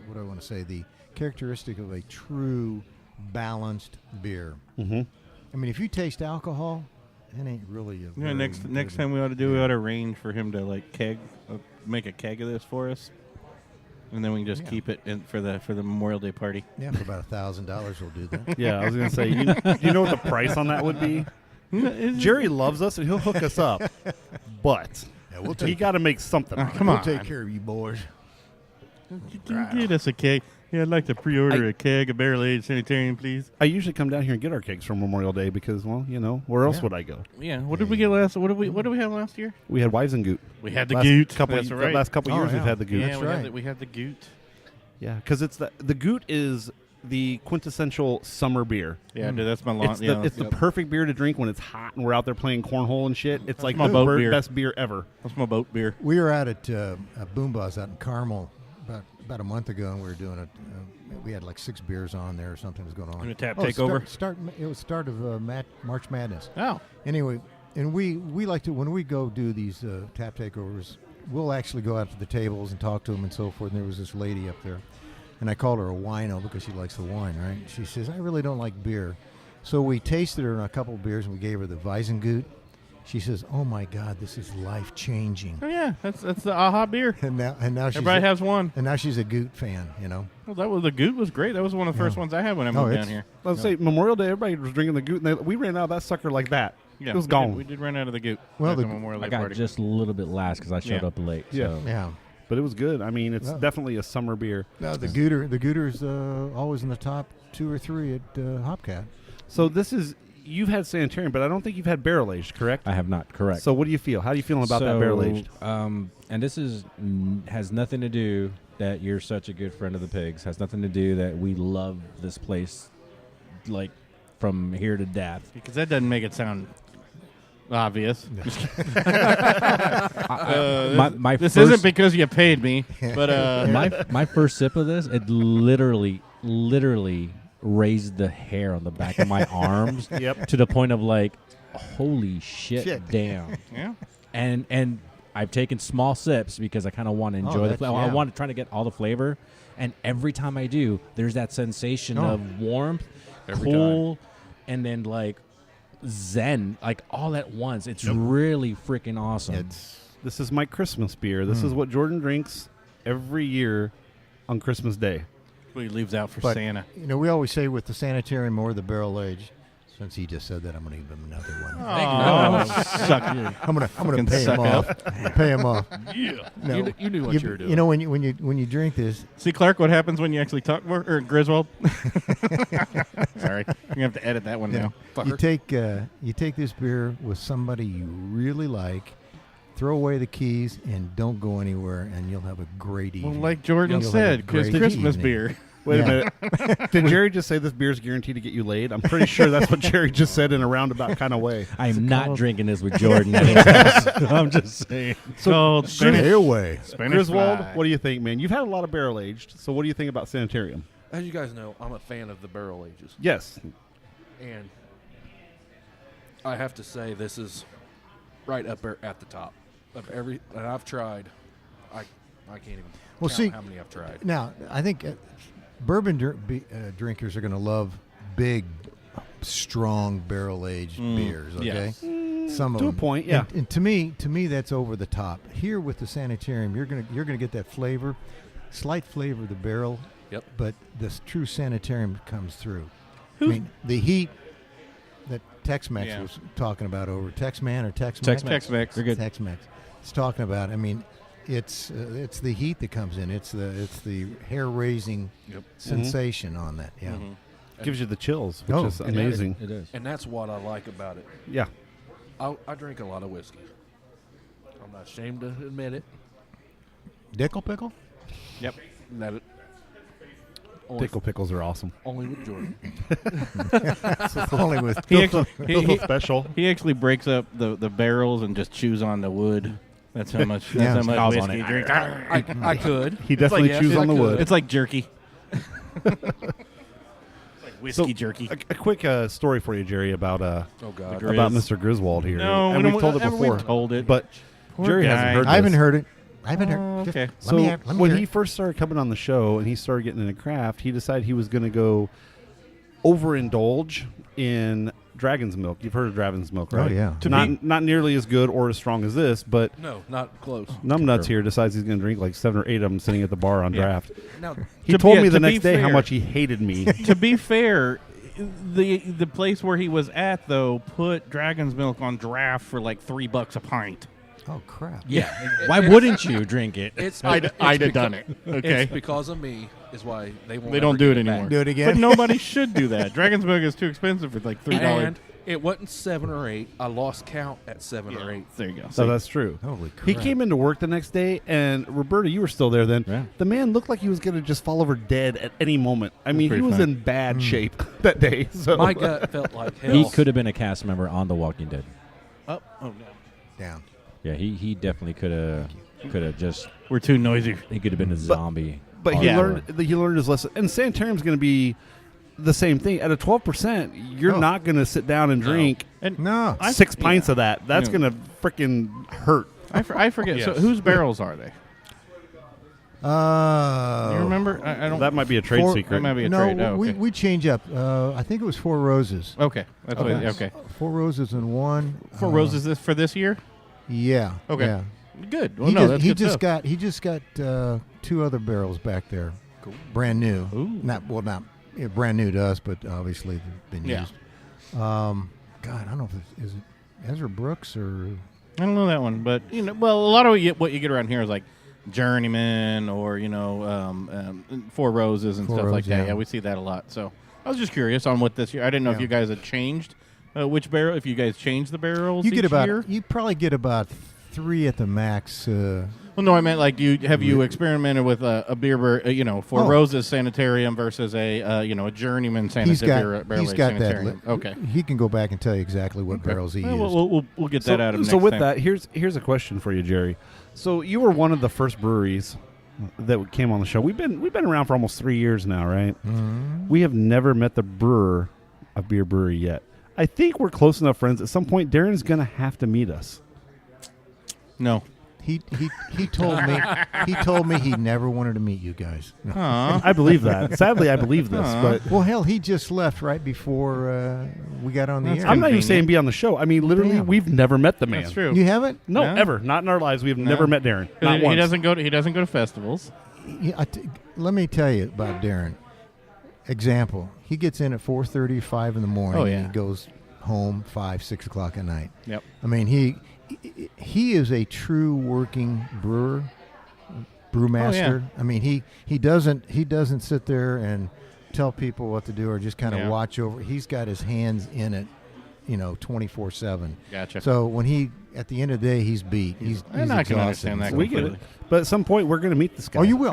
what I want to say, the characteristic of a true balanced beer. Mm-hmm. I mean, if you taste alcohol, it ain't really a very next time we ought to arrange for him to like make a keg of this for us, and then we can just keep it for the Memorial Day party. Yeah, for about $1,000 we'll do that. Yeah, I was going to say, you know what the price on that would be? Jerry loves us, and he'll hook us up. But he got to make something. Come on. We'll take care of you boys. Get us a keg. Yeah, I'd like to pre-order a keg of barrel-aged sanitarium, please. I usually come down here and get our kegs for Memorial Day because, well, where else would I go? Yeah. What did we get last? What did we have last year? We had Weizengut. We had the Goot. That's right. Last couple years we've had the Goot. Yeah, we had the Goot. Yeah, because it's the Goot is the quintessential summer beer. Yeah, dude, that's my lawn. It's the perfect beer to drink when it's hot and we're out there playing cornhole and shit. It's like my the boat beer. best beer ever. That's my boat beer. We were out at Boomba's out in Carmel about a month ago, and we were doing we had like 6 beers on there or something was going on. And a tap takeover? It was start of March Madness. Oh. Anyway, and we like to, when we go do these tap takeovers, we'll actually go out to the tables and talk to them and so forth. And there was this lady up there, and I called her a wino because she likes the wine, right? She says, I really don't like beer. So we tasted her in a couple of beers, and we gave her the Weizengut. She says, "Oh my God, this is life changing." Oh yeah, that's the AHA beer. And now she's everybody has one. And now she's a Goot fan, Well, the Goot was great. That was one of the first ones I had when I moved down here. Let's say Memorial Day, everybody was drinking the Goot, and we ran out of that sucker like that. Yeah, it was gone. We did run out of the Goot. Well, the Memorial Day I got party. just a little bit last because I showed up late. So. Yeah. But it was good. I mean, it's definitely a summer beer. No, the Gooter's always in the top 2 or 3 at Hopcat. So you've had Sanitarium, but I don't think you've had barrel-aged, correct? I have not, correct. So what do you feel? How do you feel about that barrel-aged? And this has nothing to do that you're such a good friend of the pigs. Has nothing to do that we love this place, like, from here to death. Because that doesn't make it sound obvious. This isn't because you paid me, but my first sip of this, it literally raised the hair on the back of my arms to the point of like, holy shit. Damn. Yeah. And I've taken small sips because I kind of want to enjoy the flavor. I want to try to get all the flavor, and every time I do, there's that sensation of warmth, cool, and then like zen, like all at once. It's really freaking awesome. This is my Christmas beer. This is what Jordan drinks every year on Christmas Day. He leaves out for Santa. We always say with the Sanitarium or the barrel-aged. Since he just said that, I'm going to give him another one. Suck you. I'm going to pay him off. Pay him off. Yeah. No, you knew what you were doing. You know when you drink this. See, Clark, what happens when you actually talk more? Or Griswold? Sorry, you're gonna have to edit that one now. You take this beer with somebody you really like. Throw away the keys and don't go anywhere, and you'll have a great evening. Well, like Jordan said, because Christmas beer. Wait a minute. Did Jerry just say this beer is guaranteed to get you laid? I'm pretty sure that's what Jerry just said in a roundabout kind of way. I'm not drinking this with Jordan. I'm just saying. So stay away. Griswold, what do you think, man? You've had a lot of barrel-aged, so what do you think about Sanitarium? As you guys know, I'm a fan of the barrel ages. Yes. And I have to say this is right up there at the top of every that I've tried. I can't even count how many I've tried. Now, I think bourbon drinkers are going to love big, strong barrel-aged beers, okay? Yes. Some of to them. A point, yeah. And to me that's over the top. Here with the Sanitarium, you're gonna get that flavor, slight flavor of the barrel. Yep. But the true Sanitarium comes through. I mean, the heat that Tex-Mex Yeah. was talking about over Tex-Man or Tex-Mex. Tex-Mex. You're good. Tex-Mex. It's talking about. I mean, it's the heat that comes in. It's the hair-raising sensation on that. Yeah. Gives you the chills, which is amazing. It is. And that's what I like about it. Yeah. I drink a lot of whiskey. I'm not ashamed to admit it. Dickle pickle. Yep. That it. Pickle pickles are awesome. Only with Jordan. Only with He actually, he, Special. he actually breaks up the barrels and just chews on the wood. That's how much. Yeah. That's how much Smells on whiskey it. he drinks. I could. He definitely like, chews yes, on the I could. wood. It's like jerky. It's like whiskey jerky. A quick story for you, Jerry, about Oh God. Grizz. about Mr. Griswold here. No, and we we've don't- told it haven't before. we told it? But Poor Jerry guy. hasn't heard. I haven't this. heard it. I haven't heard. Oh, Just okay. So let me when hear he it. first started coming on the show and he started getting into craft, he decided he was going to go overindulge in Dragon's Milk. You've heard of Dragon's Milk, right? Oh, yeah. Not nearly as good or as strong as this, but No, not close. Numbnuts here decides he's going to drink like 7 or 8 of them sitting at the bar on Yeah. draft. Now, He To told be- me the to be next day how fair- much he hated me. To be fair, the place where he was at though put Dragon's Milk on draft for like $3 a pint. Oh crap! Yeah. Why wouldn't you drink it? it's I'd have done it. Okay. It's because of me is why they won't. They don't ever do it give back. anymore. Do it again. But nobody should do that. Dragon's Milk is too expensive for like $3. And it wasn't 7 or 8. I lost count at 7 or 8. There you go. So that's true. Holy crap! He came into work the next day, and Roberta, you were still there then. Yeah. The man looked like he was going to just fall over dead at any moment. I mean, he pretty was funny. in bad shape that day. So My gut felt like hell. He could have been a cast member on The Walking Dead. Oh no. down. Yeah, he definitely could have just. We're too noisy. He could have been a zombie. But he hardcore. learned his lesson. And Sanitarium's going to be the same thing. At a 12%, you're not going to sit down and drink And No. 6 pints of that. That's No. going to freaking hurt. I forget. So Yes. whose barrels are they? Do you remember? I don't. That might be a trade secret. That might be a no, trade. Oh, okay. we change up. I think it was 4 roses. Okay. That's what. Okay. 4 roses and 1. 4 roses this for this year. Yeah. Okay. Yeah. Good. Well, no, that's he good just stuff. got 2 other barrels back there, brand new. Ooh. Not brand new to us, but obviously they've been Yeah. used. God, I don't know if is it Ezra Brooks or I don't know that one, but well, a lot of what you get around here is like Journeyman or 4 Roses and 4 stuff like Roses, that. yeah. Yeah, we see that a lot. So I was just curious on what this year. I didn't know if Yeah. you guys had changed which barrel. If you guys changed the barrels, you get each about year? you probably get about 3 at the max. Well, no, I meant like you experimented with a beer, 4 Oh. Roses Sanitarium versus a Journeyman Sanitarium. He's got that. Sanitarium. Okay. He can go back and tell you exactly what barrels he used. Well, we'll get that out of him. So next with time. that, here's a question for you, Jerry. So you were one of the first breweries that came on the show. We've been around for almost 3 years now, right? Mhm. We have never met the brewer of Bier Brewery yet. I think we're close enough friends. At some point, Darren's going to have to meet us. No. He told me he never wanted to meet you guys. No. Aw. I believe that. Sadly, I believe this, but Well, hell, he just left right before we got on the That's air. I'm not even convenient. saying be on the show. I mean, literally, Damn. we've never met the man. That's true. You haven't? No, No? ever. Not in our lives. We've never met Darren. Not He once. doesn't go to festivals. Let me tell you about Darren. Example: he gets in at 4:30, 5 in the morning. Oh, yeah. And he goes home 5, 6 o'clock at night. Yep. I mean, he is a true working brewmaster. Oh, I mean, he doesn't sit there and tell people what to do or just kind of Yeah. watch over. He's got his hands in it, 24/7. Gotcha. So when at the end of the day, he's beat. He's And he's I can exhausted understand that and We stuff. get it. But at some point, we're going to meet this guy. Oh, you will.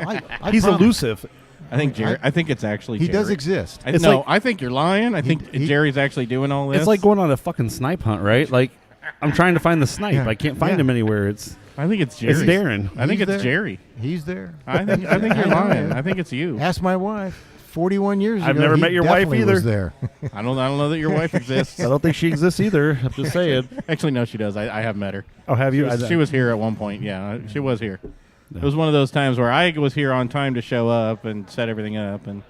He's promise. elusive. I think Jerry. I think it's actually He Jerry. does exist. It's No, like- I think you're lying. I think he- Jerry's actually doing all this. It's like going on a fucking snipe hunt, right? Like, I'm trying to find the snipe. Yeah. I can't find Yeah. him anywhere. It's I think it's Jerry. Darren. I think He's it's there. Jerry. He's there. I think you're lying. I think it's you. Ask my wife. 41 years ago, I've never he met your wife definitely either. was there. I don't know that your wife exists. I don't think she exists either. I'm just saying. Actually, no, she does. I have met her. Oh, have you? She was here at one point. Yeah, she was here. It was one of those times where I was here on time to show up and set everything up, and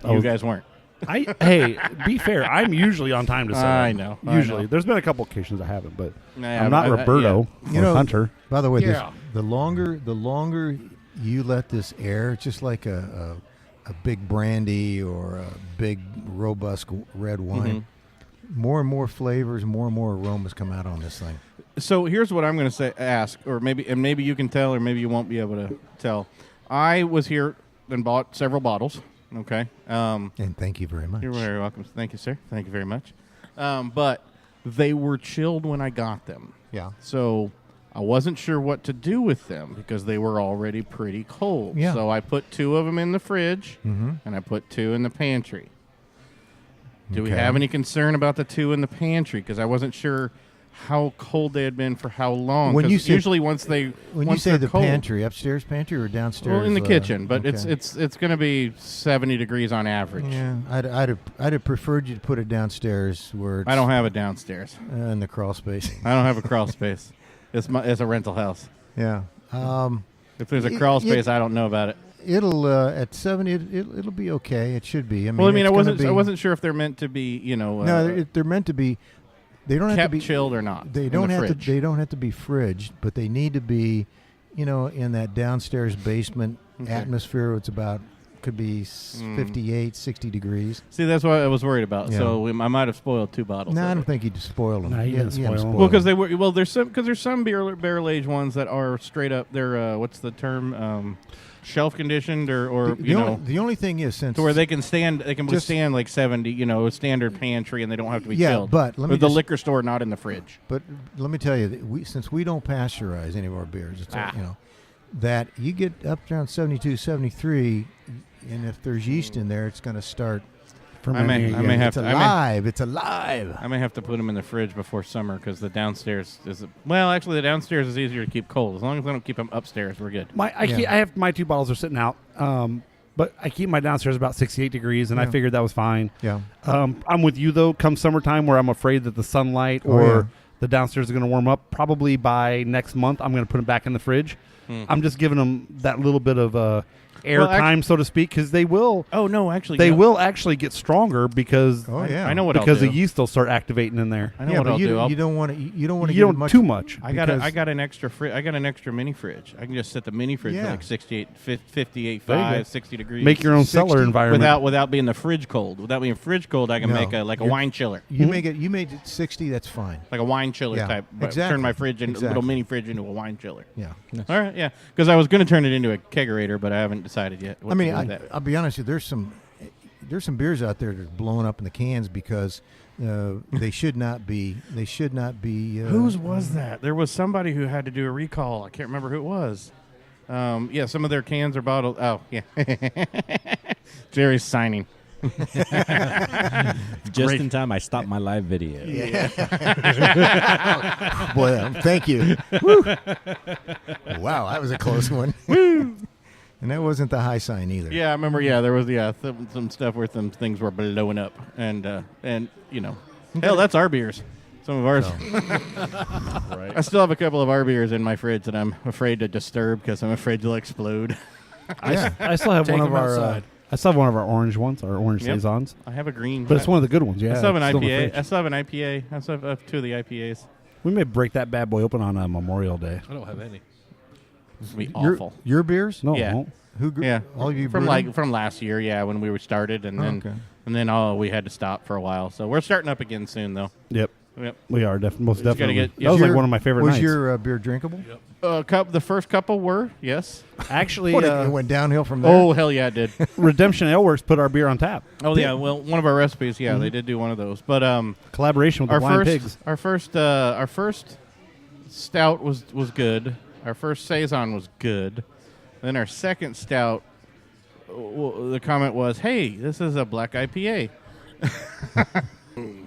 you guys weren't. Hey, be fair. I'm usually on time to set I up. know, I Usually. know. There's been a couple occasions I haven't, but Yeah, I'm not Roberto You or know- Hunter. By the way, Yeah. the longer you let this air, it's just like a big brandy or a big robust red wine. more and more flavors, more and more aromas come out on this thing. So here's what I'm going to ask, or maybe you can tell, or maybe you won't be able to tell. I was here and bought several bottles. Okay. And thank you very much. You're very welcome. Thank you, sir. Thank you very much. But they were chilled when I got them. Yeah. So I wasn't sure what to do with them because they were already pretty cold. Yeah. So I put 2 of them in the fridge, and I put 2 in the pantry. Do we have any concern about the 2 in the pantry? Because I wasn't sure how cold they had been for how long. When you say, usually once you say the cold, pantry, upstairs pantry or downstairs? Well, in the kitchen, but okay. it's going to be 70 degrees on average. Yeah, I'd have preferred you to put it downstairs where it's I don't have it downstairs. In the crawl space. I don't have a crawl space. It's a rental house. Yeah. If there's a crawll space, I don't know about it. It'll at 70. It'll be okay. It should be. I wasn't sure if they're meant to be. No, they're meant to be. They don't have to be chilled or not. They don't have to. They don't have to be fridged, but they need to be, in that downstairs basement atmosphere. It's about could be 58, 60 degrees. See, that's what I was worried about. Yeah. So I might have spoiled 2 bottles. No, I don't think you'd spoil them. No, you didn't spoil them. Well, because they were. Well, there's some barrel-aged ones that are straight up. They're what's the term? Shelf conditioned or the only thing is since to where they can withstand like 70 standard pantry and they don't have to be chilled. But the liquor store, not in the fridge. But let me tell you, since we don't pasteurize any of our beers, it's that you get up around 72, 73, and if there's yeast in there, it's going to start. I may have it's alive. It's alive. I may have to put them in the fridge before summer because the downstairs the downstairs is easier to keep cold. As long as I don't keep them upstairs, we're good. I have my 2 bottles are sitting out, but I keep my downstairs about 68 degrees, and I figured that was fine. Yeah. I'm with you though. Come summertime, where I'm afraid that the sunlight the downstairs is going to warm up. Probably by next month, I'm going to put them back in the fridge. I'm just giving them that little bit of air time, so to speak, because they will. Oh no, actually, they will actually get stronger because. Oh yeah, I know what because I'll do. the yeast will start activating in there. I know what I'll do. You don't want to. You don't want to. You don't too much. I got an extra I got an extra mini fridge. I can just set the mini fridge for like 68, 58, 5, 60 degrees. Make your own cellar environment without being the fridge cold. Without being fridge cold, I can make a wine chiller. You make it. You made it 60. That's fine. Like a wine chiller type. Exactly. Turn my fridge into little mini fridge into a wine chiller. Yeah. All right. Yeah. Because I was going to turn it into a kegerator, but I haven't decided yet. I'll be honest with you. There's some beers out there that are blowing up in the cans because they should not be. They should not be. Whose was that? There was somebody who had to do a recall. I can't remember who it was. Some of their cans are bottled. Oh, yeah. Jerry's signing. Just in time, I stopped my live video. Yeah. Boy, thank you. Wow, that was a close one. And that wasn't the high sign either. Yeah, I remember. Yeah, there was some stuff where some things were blowing up, and hell, that's our beers. Some of ours. Right. I still have a couple of our beers in my fridge that I'm afraid to disturb because I'm afraid they'll explode. I still have one of our. I still have one of our orange ones, our orange saisons. I have a green, but it's one of the good ones. Yeah, I still have an IPA. I still have an IPA. I still have 2 of the IPAs. We may break that bad boy open on Memorial Day. I don't have any. This would be awful. Your beers? No, yeah. All you from last year, when we were started, and then we had to stop for a while. So we're starting up again soon, though. Yep. We are most definitely. That was one of my favorite nights. Was your beer drinkable? Yep. The first couple were, yes. Actually, it went downhill from there. Oh hell yeah, it did. Redemption Ale Works put our beer on tap. Oh yeah, well one of our recipes, they did do one of those. But collaboration with the Blind Pigs. Our first stout was good. Our first saison was good. Then our second stout, the comment was, "Hey, this is a black IPA."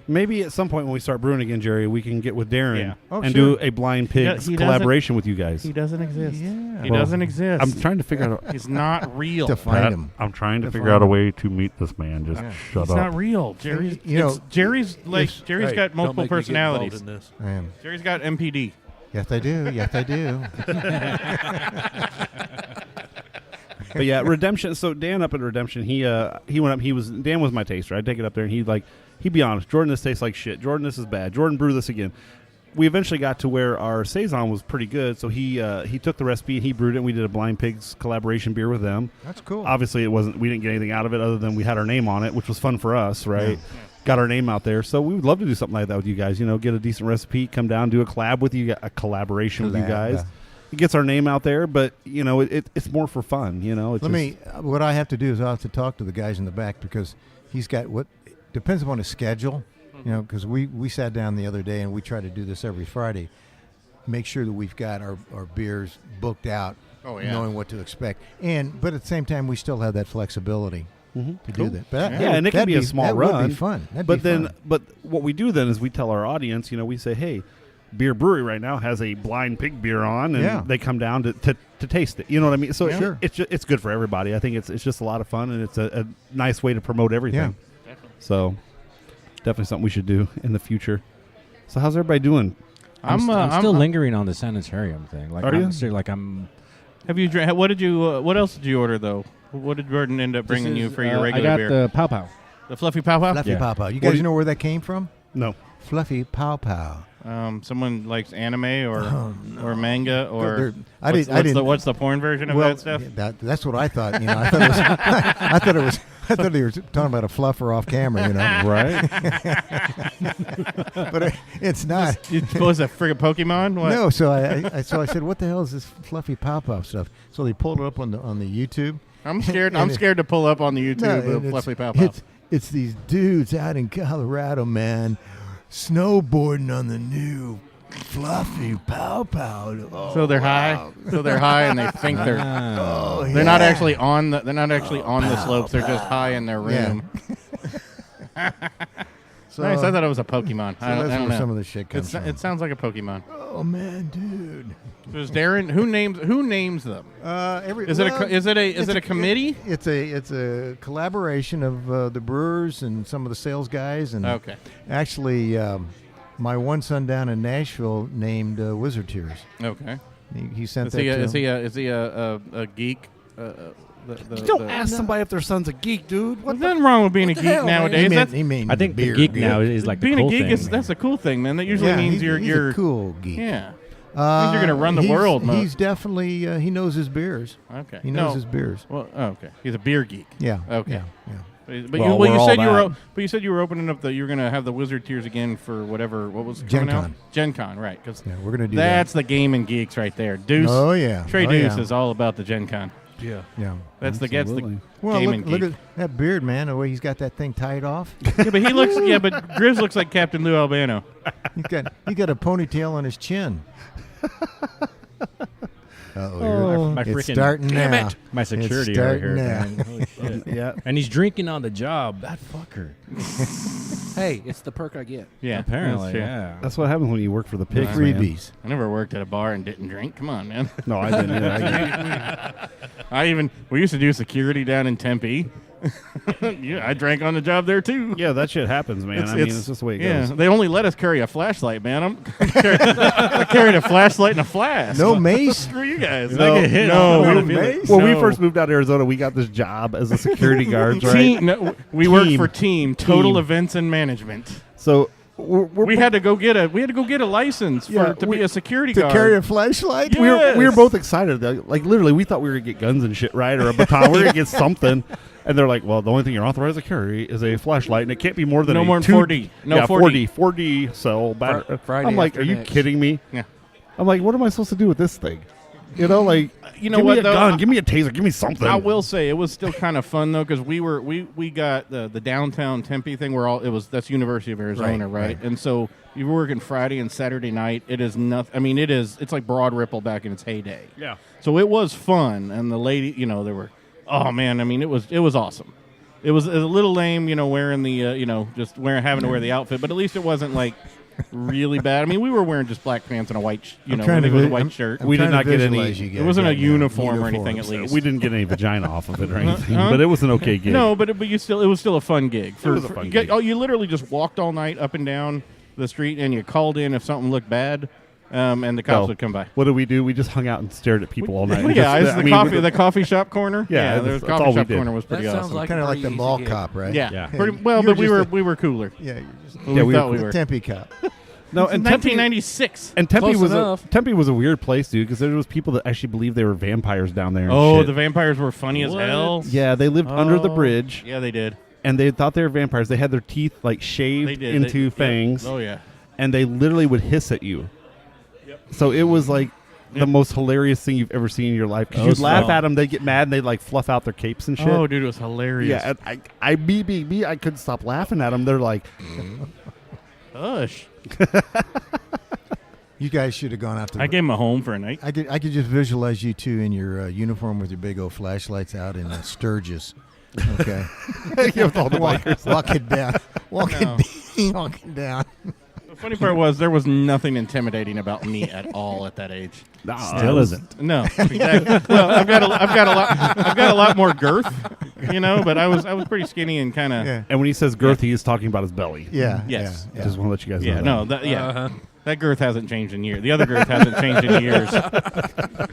Maybe at some point when we start brewing again, Jerry, we can get with Darren and do a Blind Pigs collaboration with you guys. He doesn't exist. Yeah. He doesn't exist. I'm trying to figure out. He's not real. To find him. I'm trying to figure out a way to meet this man. Just shut up. He's not real. Jerry's got multiple personalities. I am. Jerry's got MPD. Yes, I do. Yes, I do. But yeah, Redemption. So Dan up at Redemption, he went up. Dan was my taster. I'd take it up there, and he'd be honest. Jordan, this tastes like shit. Jordan, this is bad. Jordan, brew this again. We eventually got to where our saison was pretty good, so he took the recipe and he brewed it. And we did a Blind Pigs collaboration beer with them. That's cool. Obviously, we didn't get anything out of it other than we had our name on it, which was fun for us, right? got our name out there. So we would love to do something like that with you guys. Get a decent recipe, come down, do a collab with you, a collaboration with you guys. Yeah. It gets our name out there, but it's more for fun. What I have to do is I'll have to talk to the guys in the back because he's got depends upon his schedule. Because we sat down the other day and we try to do this every Friday. Make sure that we've got our beers booked out, knowing what to expect. But at the same time, we still have that flexibility to do that. But and it can be a small run. That would be fun. But what we do then is we tell our audience, we say, hey, Bier Brewery right now has a blind pig beer on, and they come down to taste it. You know what I mean? So it's good for everybody. I think it's just a lot of fun, and it's a nice way to promote everything. Yeah. So definitely something we should do in the future. So how's everybody doing? I'm still lingering on the sanitarium thing. Like, are you? Have you drank? What else did you order though? What did Jordan end up bringing you for your regular beer? I got the Pow Pow. The Fluffy Pow Pow. Fluffy Pow Pow. You guys know where that came from? No. Fluffy Pow Pow. Someone likes anime or manga or what's the porn version of that stuff? That's what I thought. I thought they were talking about a fluffer off camera. Right? But it's not. You suppose a friggin' Pokemon? What? No. So I said, what the hell is this Fluffy Pow Pow stuff? So they pulled it up on the YouTube. I'm scared. I'm scared to pull up on the YouTube the Fluffy Pow Pow. It's these dudes out in Colorado, man, snowboarding on the new Fluffy Pow Pow. Oh, so they're high. So they're high, and they think they're not actually on the slopes. They're just high in their room. Yeah. So, nice. I thought it was a Pokemon. So I don't know. Some of the shit comes from. It sounds like a Pokemon. Oh man, dude. There's Darren. Who names them? Is it a committee? It's a collaboration of the brewers and some of the sales guys. And actually, my one son down in Nashville named Wizard Tears. Okay. He sent is that. Is he a geek? Don't ask somebody if their son's a geek, dude. There's nothing wrong with being a geek nowadays. I think the geek now is like being the cool a geek thing. That's a cool thing, man. That usually means you're a cool geek. Yeah. Means you're going to run the world. He's definitely he knows his beers. Okay. He knows his beers. Well, okay. He's a beer geek. Yeah. Okay. Yeah. But you said you were opening up you were going to have the Wizard Tears again for whatever. What was Gen coming Con. out? Gen Con, right? Because we're going to do that. That's the gaming geeks right there. Deuce. Oh yeah. Trey Deuce is all about the Gen Con. Yeah. That's the gaming look geek. at that beard, man. The way he's got that thing tied off. But he looks. But Grizz looks like Captain Lou Albano. He got a ponytail on his chin. It's starting now. My security over here, man. Holy shit. Yeah. And he's drinking on the job. That fucker. Hey, it's the perk I get. Yeah, apparently. That's what happens when you work for the pigs. Freebies. I never worked at a bar and didn't drink. Come on, man. No, I didn't. We used to do security down in Tempe. Yeah, I drank on the job there too. Yeah, that shit happens, man. It's just the way it goes. They only let us carry a flashlight, man. I carried a flashlight and a flask. No mace. Screw you guys. No mace. When we first moved out to Arizona, we got this job as a security guard, right? We worked for Total Events and Management. So we had to go get a license to be a security guard. To carry a flashlight? Yes. We were both excited. Like literally, we thought we were going to get guns and shit, right? Or a baton. We were going to get something. And they're like, well, the only thing you're authorized to carry is a flashlight, and it can't be more than 4D. No, 4D cell battery. Friday I'm like, are you kidding me? Yeah. I'm like, what am I supposed to do with this thing? Give me a gun, give me a taser, give me something. I will say it was still kind of fun though, because we got the downtown Tempe thing where that's University of Arizona, right? And so you were working Friday and Saturday night. It is nothing. I mean, it's like Broad Ripple back in its heyday. Yeah. So it was fun, and the lady, there were. Oh man, I mean, it was awesome. It was a little lame, wearing the having to wear the outfit, but at least it wasn't like really bad. I mean, we were wearing just black pants and a white, with a white shirt. We did not get any. It wasn't a uniform or anything. At least we didn't get any vagina off of it or anything, but it was an okay gig. No, but it was still a fun gig. It was a fun gig. You literally just walked all night up and down the street, and you called in if something looked bad. And the cops would come by. What did we do? We just hung out and stared at people all night. The coffee shop corner. Yeah, the coffee shop corner was pretty awesome. Like kind of like the mall cop, right? Yeah. But we were cooler. Yeah, we thought we were. Tempe cop. No, and 1996. And Tempe was a weird place, dude, because there was people that actually believed they were vampires down there. The vampires were funny as hell. Yeah, they lived under the bridge. Yeah, they did. and they thought they were vampires. They had their teeth like shaved into fangs. Oh yeah. And they literally would hiss at you. Yep. So it was like the most hilarious thing you've ever seen in your life. Because you'd laugh at them, they'd get mad, and they'd like fluff out their capes and shit. Oh, dude, it was hilarious. Yeah, I couldn't stop laughing at them. They're like, hush. You guys should have gone out to. I gave him a home for a night. I could just visualize you two in your uniform with your big old flashlights out in Sturgis. Okay. with all the bikers. Walking down. The funny part was there was nothing intimidating about me at all at that age. Still isn't. No, exactly. Well, I've got a lot more girth, but I was pretty skinny and kind of. Yeah. And when he says girth, he is talking about his belly. Yeah. Yes. Yeah. Just want to let you guys know. Yeah. No. That girth hasn't changed in years. The other girth hasn't changed in years.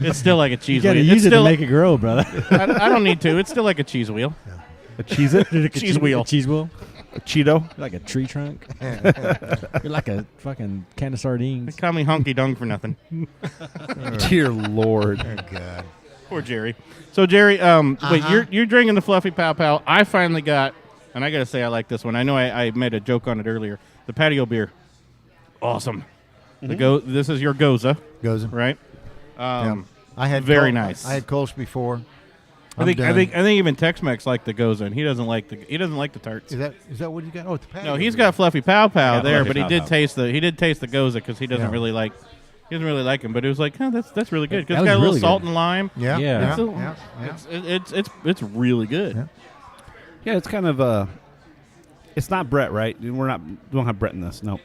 It's still like a cheese You wheel. gotta use it to make it grow, brother. I don't need to. It's still like a cheese wheel. Yeah. A cheese it? Cheese wheel. A cheese wheel? A Cheeto? You're like a tree trunk. You're like a fucking can of sardines. They call me honky dong for nothing. Dear Lord. Oh, God. Poor Jerry. So, Jerry, wait, you're drinking the Fluffy Pow Pow. I finally got, and I got to say I like this one. I know I made a joke on it earlier. The patio beer. Awesome. Mm-hmm. This is your Goza. Goza. Right? I had very nice. I had Kolsch before. I think even Tex-Mex liked the Goza, and he doesn't like the tarts. Is that what you got? Oh, it's the patio. No, he's got Fluffy Pow Pow there, but he Fluffy did Pow taste the Goza because he doesn't really like him. But it was like, that's really good because That it's got a was little really salt good. and lime. Yeah. It's really good. Yeah. Yeah, it's kind of it's not Brett, right? We don't have Brett in this. No.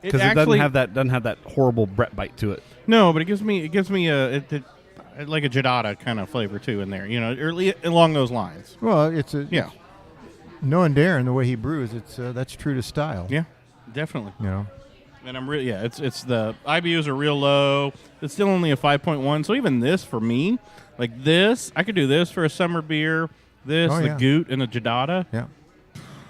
Because it doesn't have that horrible Brett bite to it. No, but it gives me like a Jadata kind of flavor too in there, or along those lines. Well, knowing Darren the way he brews, that's true to style. Yeah, definitely. And I'm really it's the IBUs are real low. It's still only a 5.1. So even this for me, like this, I could do this for a summer beer. The Goot and the Jadata. Yeah.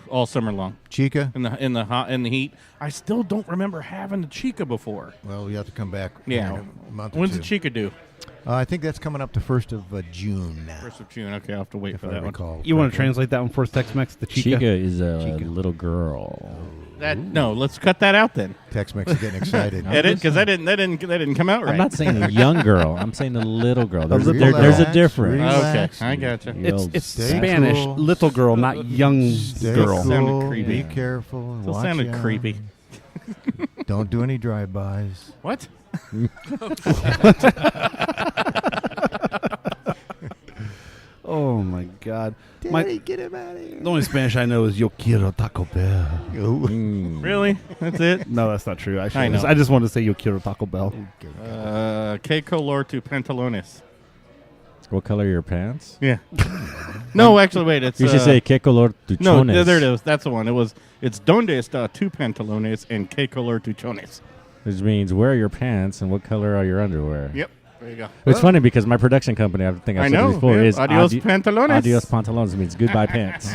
All summer long. Chica in the heat. I still don't remember having the Chica before. Well, you have to come back. Yeah. A month or When's two. the Chica due? I think that's coming up the 1st of June now. 1st of June. Okay, I'll have to wait for that one. You want to translate that one for us, Tex-Mex? The Chica? Chica is a little girl. No, let's cut that out then. Tex-Mex is getting excited. Edit, because that didn't come out right. I'm not saying a young girl. I'm saying a little girl. There's Relax, a difference. relax. Okay, I gotcha. It's Stay Spanish, cool. little girl, not young Stay girl. cool, Sounded creepy. Be careful. And Still watch sounded out. creepy. Don't do any drive-bys. What? Oh, my God. Daddy, get him out of here. The only Spanish I know is Yo quiero Taco Bell. Really? That's it? No, that's not true. I know. I just wanted to say Yo quiero Taco Bell. Que color tu pantalones? What color are your pants? Yeah. No, actually, wait. It's You should say que color tu no. chones. There it is. That's the one. It's donde está tu pantalones and que color tu chones. Which means where are your pants and what color are your underwear? Yep. There you go. It's funny because my production company, I think I I've said know. this before, Yeah. is Adios pantalones. Adios pantalones means goodbye pants.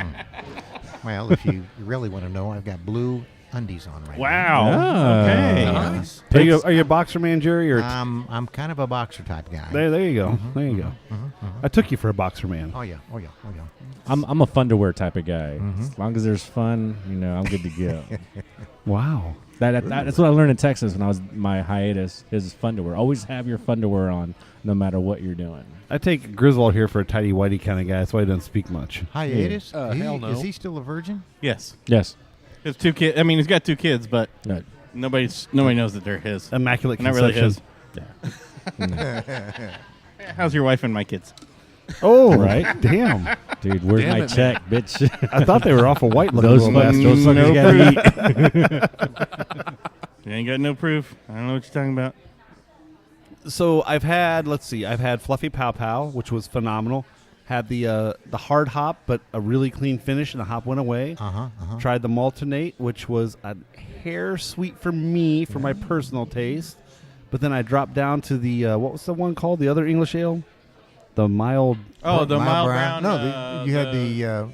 Well, if you really want to know, I've got blue undies on right Wow. Ah. Okay. Nice. Are you a boxer man, Jerry? Or now. I'm kind of a boxer type guy. there you go. There you go. I took you for a boxer man. Oh yeah. I'm a fun to wear type of guy. As long as there's fun, I'm good to go. Wow. That's what I learned in Texas when I was my hiatus. Is fun to wear. Always have your fun to wear on, no matter what you're doing. I take Griswold here for a tidy whitey kind of guy. That's why he doesn't speak much. Hiatus? Hell no. Is he still a virgin? Yes. Yes. His 2 kids. I mean, he's got 2 kids, but No. nobody knows that they're his. Immaculate Not really conception. his. How's your wife and my kids? Oh, right. Damn. Dude, where's Damn my it, check, bitch? I thought they were awful white looking Those little bastards. fuckers no gotta eat. You ain't got no proof. I don't know what you're talking about. So I've had Fluffy Pow Pow, which was phenomenal. Had the hard hop, but a really clean finish, and the hop went away. Tried the Maltonate, which was a hair sweet for me, for my personal taste. But then I dropped down to the, what was the one called? The other English ale? The mild. Oh, the mild brown. brown. No, you had the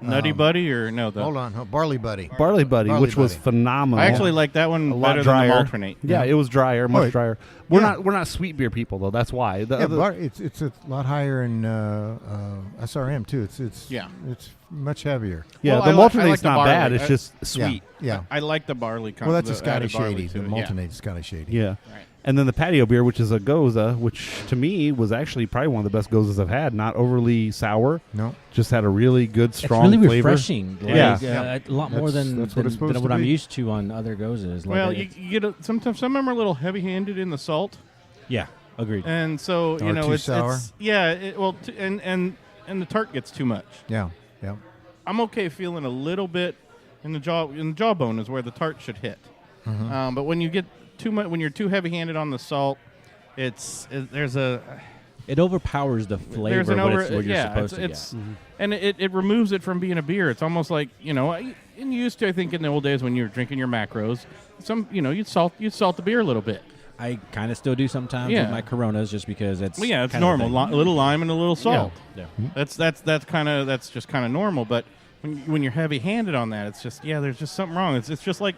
Nutty Buddy or no? Hold on, Barley Buddy. Barley Buddy, which was Buddy. phenomenal. I actually like that one a lot better drier. than the Alternate. Yeah, it was drier, much Right. drier. We're not sweet beer people though. That's why. It's a lot higher in SRM too. It's much heavier. Yeah, Well, the I Maltonate's like the not barley. bad. It's just sweet. Yeah. I like the barley. Well, that's a added Scottish barley shady. to The it. Maltonate is Scottish shady. Yeah. Right. And then the patio beer, which is a Goza, which to me was actually probably one of the best Gozas I've had. Not overly sour. No. Just had a really good, strong it's really flavor. refreshing. Yeah. A lot more than That's what it's supposed to what I'm be. used to on other Gozas. Like Well, you get sometimes some of them are a little heavy-handed in the salt, yeah, agreed. and so Or too sour. and the tart gets too much. Yeah. I'm okay feeling a little bit in the jawbone is where the tart should hit. But when you get too much, when you're too heavy-handed on the salt, there's a It overpowers the flavor there's an of over what you're yeah supposed to it's get. and it removes it from being a beer. It's almost like and you used to, I think, in the old days when you were drinking your macros, you'd salt the beer a little bit. I kind of still do sometimes Yeah. with my Coronas just because it's Well, yeah, it's kind of normal. a thing. A little lime and a little salt. Yeah. That's just kind of normal. But when you're heavy-handed on that, it's just there's just something wrong. It's just like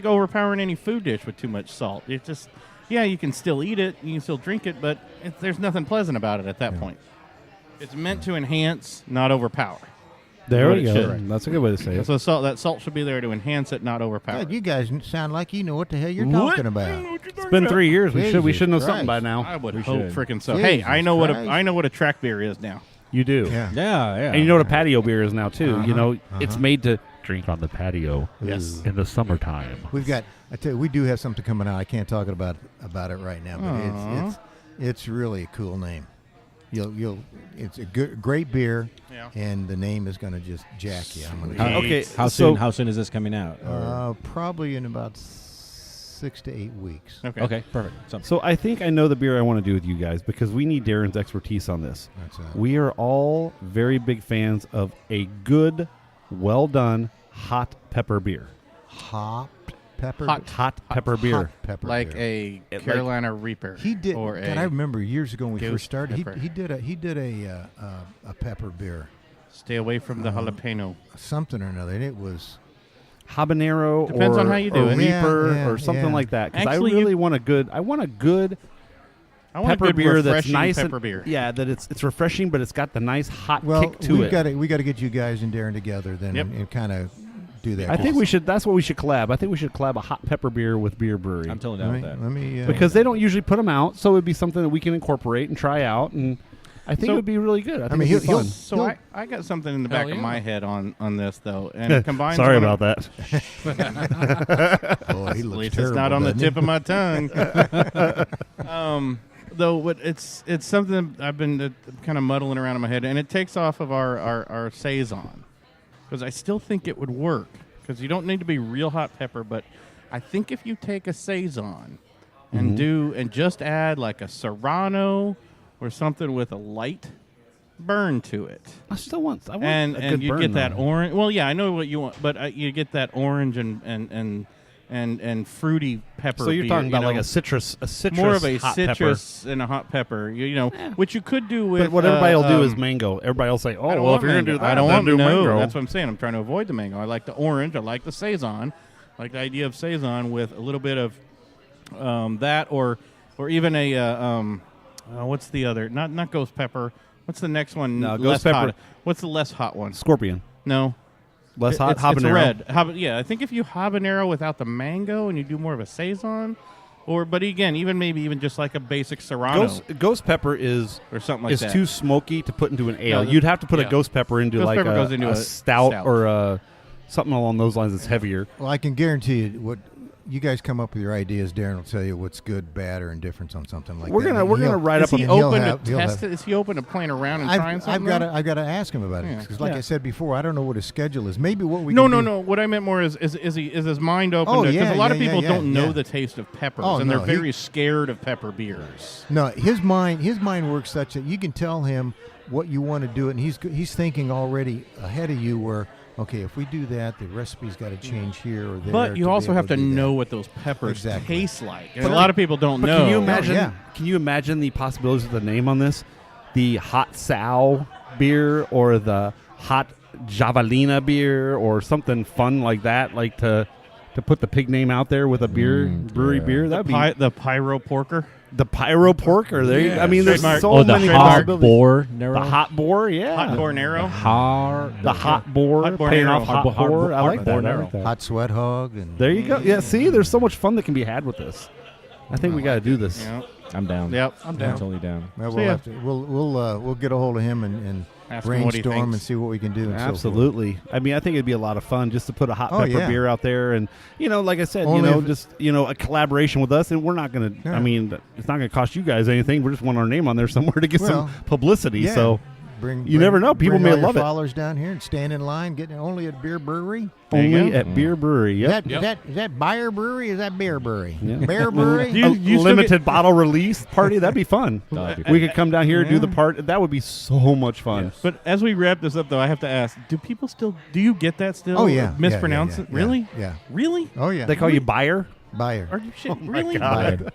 overpowering any food dish with too much salt. It's just you can still eat it, you can still drink it, but there's nothing pleasant about it at that point. It's meant to enhance, not overpower. There What we it go. should. That's a good way to say it. So that salt should be there to enhance it, not overpower. God, you guys sound like you know what the hell you're talking about. It's been 3 years. We should Jesus know something by Christ. now. I would We hope should. freaking so. Jesus Hey, I know Christ. what a track beer is now. You do. Yeah. And you know what a patio beer is now too. You know, it's made to Drink on the patio Yes. in the summertime. We've got. I tell you, we do have something coming out. I can't talk about it right now, but it's really a cool name. It's a great beer, and the name is going to just jack you. I'm gonna okay. How so soon is this coming out? probably in about 6 to 8 weeks. Okay, perfect. So I think I know the beer I want to do with you guys because we need Darren's expertise on this. That's We are all very big fans of a good, well done hot pepper beer. hot pepper. Hot pepper beer. Hot pepper Like beer. a Carolina Reaper. He did. Or God, I remember years ago when we ghost first started. pepper. He did a pepper beer, Stay away from the jalapeno. something or another, and it was. Habanero Depends or, on how you do or it. Reaper Yeah, or something yeah. like that. Because I Actually, really want a good I want pepper a good beer that's refreshing nice. pepper beer. Yeah, that it's refreshing, but it's got the nice hot Well, kick to it. we got to get you guys and Darren together then, Yep. and kind of do that. I think we should. That's what we should collab. I think we should collab a hot pepper beer with Bier Brewery. I'm totally down with that. Let me because they don't usually put them out, so it would be something that we can incorporate and try out, and I think So- it would be really good. I think mean, it'd be he'll- fun. So I got something in the Hell back of yeah. my head on this though, and it combines. Sorry one of- about that. Oh, he At looks least terrible. it's not on the doesn't tip he? of my tongue. Though, what it's something I've been kind of muddling around in my head, and it takes off of our saison, because I still think it would work. Because you don't need to be real hot pepper, but I think if you take a saison and just add like a serrano or something with a light burn to it, I still want. I want and a good you burn, get that though. orange. Well, yeah, I know what you want, but you get that orange and fruity pepper. So you're beer, talking about you like know? a citrus More of a hot citrus and a hot pepper. Which you could do with. But what everybody will do is mango. Everybody will say, I "Oh, don't well, want if you're going to mango. do that, I don't then want do no. mango." That's what I'm saying. I'm trying to avoid the mango. I like the orange. I like the saison. I like the idea of saison with a little bit of that, or even a what's the other? Not ghost pepper. What's the next one? No, Less ghost pepper. hot. What's the less hot one? Scorpion, No. less hot It's habanero. red. Yeah, I think if you habanero without the mango and you do more of a saison, but again, even just like a basic serrano Ghost pepper is or something like is that. too smoky to put into an ale. No, You'd have to put a yeah. ghost pepper into Ghost like pepper goes into a a stout stout. or something along those lines that's heavier. Well, I can guarantee you, what you guys come up with your ideas, Darren will tell you what's good, bad, or indifference on something like We're that. gonna write Is up. he and he'll open have- to he'll test have- it? Is he open to playing around and trying something? I've got to ask him about it Yeah. because, like Yeah. I said before, I don't know what his schedule is. Maybe what we No. can do- What I meant more is his mind open? Oh, Because yeah, a lot of yeah, people yeah, don't know yeah. the taste of peppers, Oh, and no, they're very scared of pepper beers. No, his mind works such that you can tell him what you want to do, and he's thinking already ahead of you. Where okay, if we do that, the recipe's got to change here or there. But you be also able have to do that. know what those peppers Exactly. taste like. And But- a lot of people don't But know. can you imagine? yeah. Can you imagine the possibilities of the name on this? The hot sow beer or the hot javelina beer or something fun like that, like to put the pig name out there with a brewery beer. That'd be the pyro porker. the pyro porker. There, Yeah. I mean, there's Trademark. so many the hot possibilities. boar. The hot boar, yeah. Hot boar narrow. The hot boar. Hot boar Paying narrow. off hot boar. I like that. I like that. Hot sweat hog. And There you go. Yeah, see, there's so much fun that can be had with this. I think we got to do this. Yeah. I'm down. Yep. I'm totally down. Well, So, we'll yeah. have to, we'll get a hold of him and Ask him what he brainstorm and thinks. see what we can do. And Absolutely. I mean, I think it'd be a lot of fun just to put a hot Oh, pepper yeah. beer out there, and like I said, Only if- just a collaboration with us, and we're not gonna. Yeah. I mean, it's not gonna cost you guys anything. We just want our name on there somewhere to get Well, some publicity. Yeah. So Bring, You never know. People bring may all your love it. followers down here and stand in line, getting only at Bier Brewery. There you only go. at Bier Brewery. Yep. Is that Bier Brewery? Or is that Bier Brewery? Yeah. Bier Brewery. Do you- A still limited bottle release party. That'd be fun. That'd be We could come down here and do Yeah. the part. That would be so much fun. But as we wrap this up, though, I have to ask: do people still? Do you get that still? Oh yeah. Mispronounce Yeah, it? yeah, Really? Yeah. Really? Oh yeah. They call you buyer. Bier. Are you shit? Oh my really? God.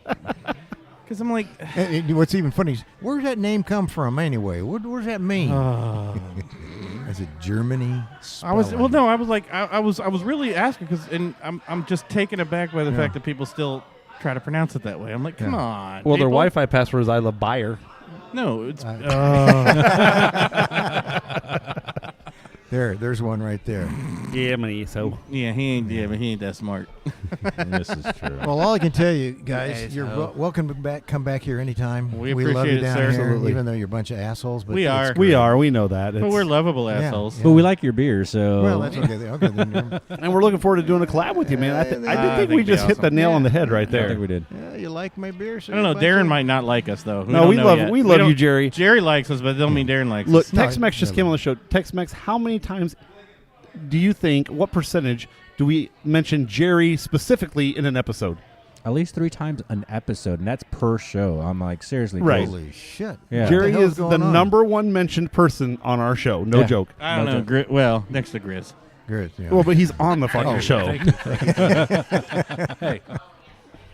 Because I'm like, And what's even funny is, where's that name come from anyway? What does that mean? Is it Germany? I was spelling? no, I was like, I was really asking because, and I'm just taken aback by the fact that people still try to pronounce it that way. I'm like, come on. Well, their people. Wi-Fi password is I love buyer. No, it's There's one right there. Yeah, man. So yeah, he ain't that smart. This is true. Well, all I can tell you guys, Guys, you're oh. welcome back. Come back here anytime. We love appreciate you it, down sir. here, Absolutely. even though you're a bunch of assholes. But We it's are. great. we are. We know that. But It's- we're lovable Yeah, assholes. yeah. But we like your beer, so Well, that's okay. Okay, then and we're looking forward to doing a collab with you, man. I did I think think we it'd be just hit the awesome. nail on Yeah. the head right I there. think we did. yeah, you like my beer? So I don't know. you're a bunch Darren of- might not like us though. No, we don't know love yet. we love don't- you, Jerry. Jerry likes us, but don't mean Darren likes Look, us. No, Tex-Mex just came on the show. Tex-Mex, how many times do you think? What percentage do we mention Jerry specifically in an episode? At least 3 times an episode, and that's per show. I'm like, seriously, Right. Holy shit! Yeah. Jerry hell's is the going on? number one mentioned person on our show. No Yeah. joke. I don't No know. joke. Well, next to Grizz. Good. Yeah. Well, but he's on the fucking show. Hey.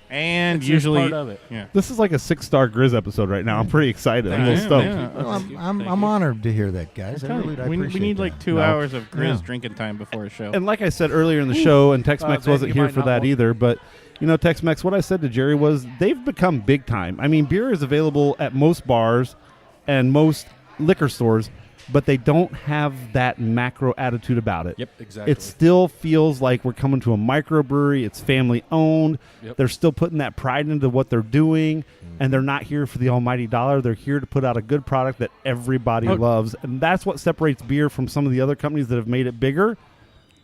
And It's just usually, part of it. yeah. This is like a 6-star Grizz episode right now. I'm pretty excited. I'm a little stoked. Well, I'm honored to hear that, guys. I really I we appreciate need that. like 2 No. hours of Grizz Yeah. drinking time before a show. And like I said earlier in the show, and Tex-Mex then wasn't you here might for not that want- either, but Tex-Mex, what I said to Jerry was they've become big time. I mean, beer is available at most bars and most liquor stores, but they don't have that macro attitude about it. Yep, exactly. It still feels like we're coming to a microbrewery. It's family owned. Yep. They're still putting that pride into what they're doing, and they're not here for the almighty dollar. They're here to put out a good product that everybody loves, and that's what separates beer from some of the other companies that have made it bigger.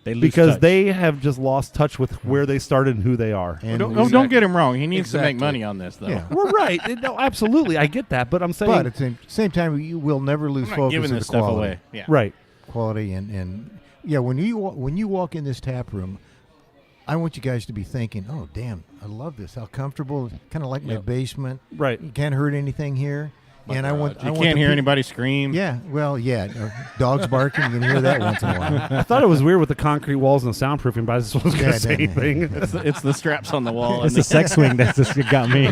They lose Because touch. they have just lost touch with where they started and who they are. And Don't get him wrong. He needs to make Exactly. money on this, though. Yeah. We're right. No, absolutely. I get that. But I'm saying. But at the same time, you will never lose I'm not focus giving of this the stuff quality. away. Yeah. right. Quality and yeah, when you walk in this tap room, I want you guys to be thinking, oh damn, I love this. How comfortable, kind of like my Yep. basement. Right. You can't hurt anything here. And I want You can't hear the anybody scream. Yeah, well, yeah, dogs barking. You can hear that once in a while. I thought it was weird with the concrete walls and the soundproofing, but I just wasn't going Yeah, to say definitely. anything. It's the straps on the wall. It's and the sex swing that's just got me.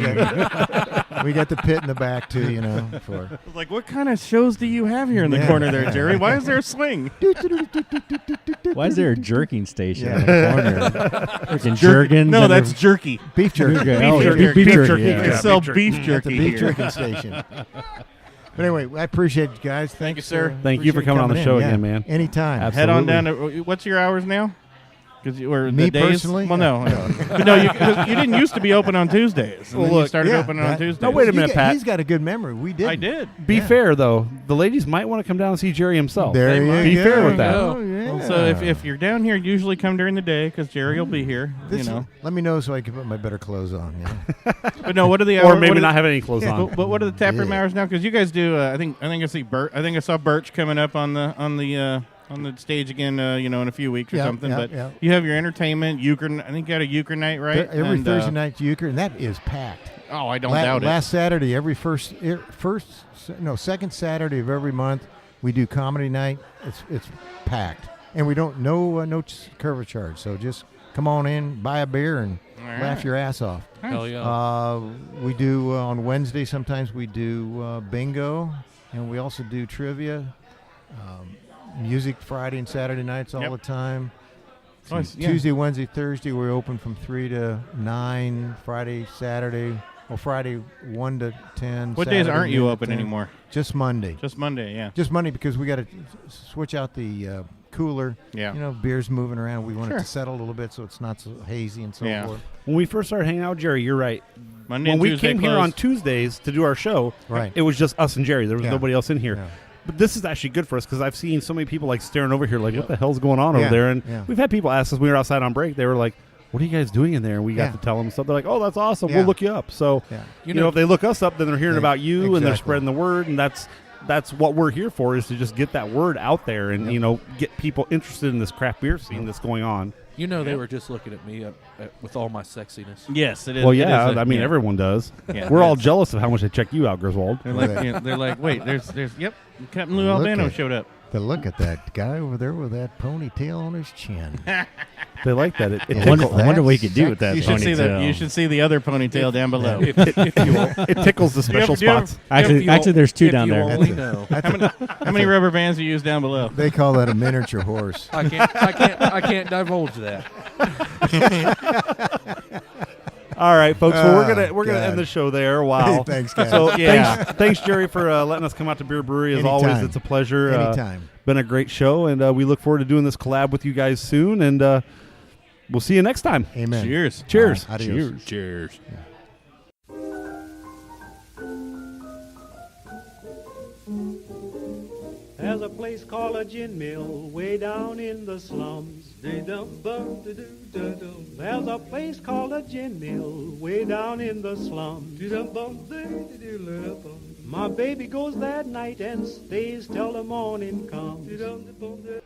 We got the pit in the back too, for like, what kind of shows do you have here in the Yeah. corner there, Jerry? Why is there a swing? Why is there a jerking station Yeah. in the corner? Freaking jerkins. No, and that's jerky. beef jerky. Oh, jerky. beef jerky. You Yeah. can sell beef beef At the jerky beef here. jerky station. But anyway, I appreciate you guys. Thank you, Thanks, sir. Thank you for appreciate coming on the in. show Yeah. again, man. Anytime. Absolutely. Head on down to, what's your hours now? Because you were Me the days? personally? Well, no. But no, you didn't used to be open on Tuesdays. And Well, then you look, started Yeah, opening on that- Tuesdays. No, wait a minute, You Pat. He's got a good memory. We did. I did. Be Yeah. fair, though. The ladies might want to come down and see Jerry himself. There They you might. Be go. fair with that. Oh, yeah. So if you're down here, usually come during the day because Jerry will be here. This- You know. let me know so I can put my better clothes on. Yeah. But no, what are the hours? Or maybe what are not the- have any clothes on. But what are the tap room Yeah. hours now? Because you guys do. I think I see Bert. I think I saw Birch coming up on the stage again. In a few weeks or Yeah, something. yeah, But yeah. you have your entertainment. Euchre. I think you got a Euchre night, right? Every And, Thursday night's euchre, and that is packed. Oh, I don't doubt it. Last Saturday, every second Saturday of every month, we do comedy night. It's packed, and we don't no cover charge. So just come on in, buy a beer, and All right. laugh your ass off. Hell yeah. We do on Wednesday. Sometimes we do bingo, and we also do trivia. music Friday and Saturday nights all Yep. the time. Nice, yeah. Tuesday, Wednesday, Thursday, we're open from 3 to 9. Friday, Saturday. Well, Friday 1 to 10. What Saturday, days aren't you noon to open 10. anymore? Just Monday. Just Monday, yeah. Just Monday because we got to switch out the cooler. Yeah. You know, beer's moving around. We want it Sure. to settle a little bit so it's not so hazy and so Yeah. forth. When we first started hanging out, Jerry, you're right. Monday When and we Tuesday came here closed. on Tuesdays to do our show, Right. it was just us and Jerry. There was Yeah. nobody else in here. Yeah. But this is actually good for us because I've seen so many people like staring over here like, what the hell's going on over Yeah. there? And Yeah. we've had people ask us when we were outside on break. They were like, what are you guys doing in there? And we got Yeah. to tell them stuff. They're like, oh, that's awesome. Yeah. We'll look you up. So, Yeah. you know, if they look us up, then they're hearing Yeah, about you and they're exactly. spreading the word. And that's what we're here for, is to just get that word out there and, Yep. you know, get people interested in this craft beer scene that's going on. You know, they were just looking at me with all my sexiness. Yes, it is. Well, it yeah, is I mean, everyone does. Yeah. We're all jealous of how much they check you out, Griswold. They're like, they're like, wait, there's, yep, Captain Lou Look Albano at- showed up. But look at that guy over there with that ponytail on his chin. They like that. It I wonder tickles, what you could do with that You should see the ponytail. you should see the other ponytail down below. it tickles the special Do you ever- spots. Actually, there's two down there. Only know. How many rubber bands do you use down below? They call that a miniature horse. I can't divulge that. All right, folks. Well, we're gonna God. end the show there. Wow. Thanks, guys. So Yeah. thanks, Jerry, for letting us come out to Bier Brewery. As Anytime. always, it's a pleasure. Anytime. Been a great show, and we look forward to doing this collab with you guys soon. And we'll see you next time. Amen. Cheers. Cheers. Adios. Cheers. There's a place called a gin mill way down in the slums. There's a place called a gin mill way down in the slums. My baby goes that night and stays till the morning comes.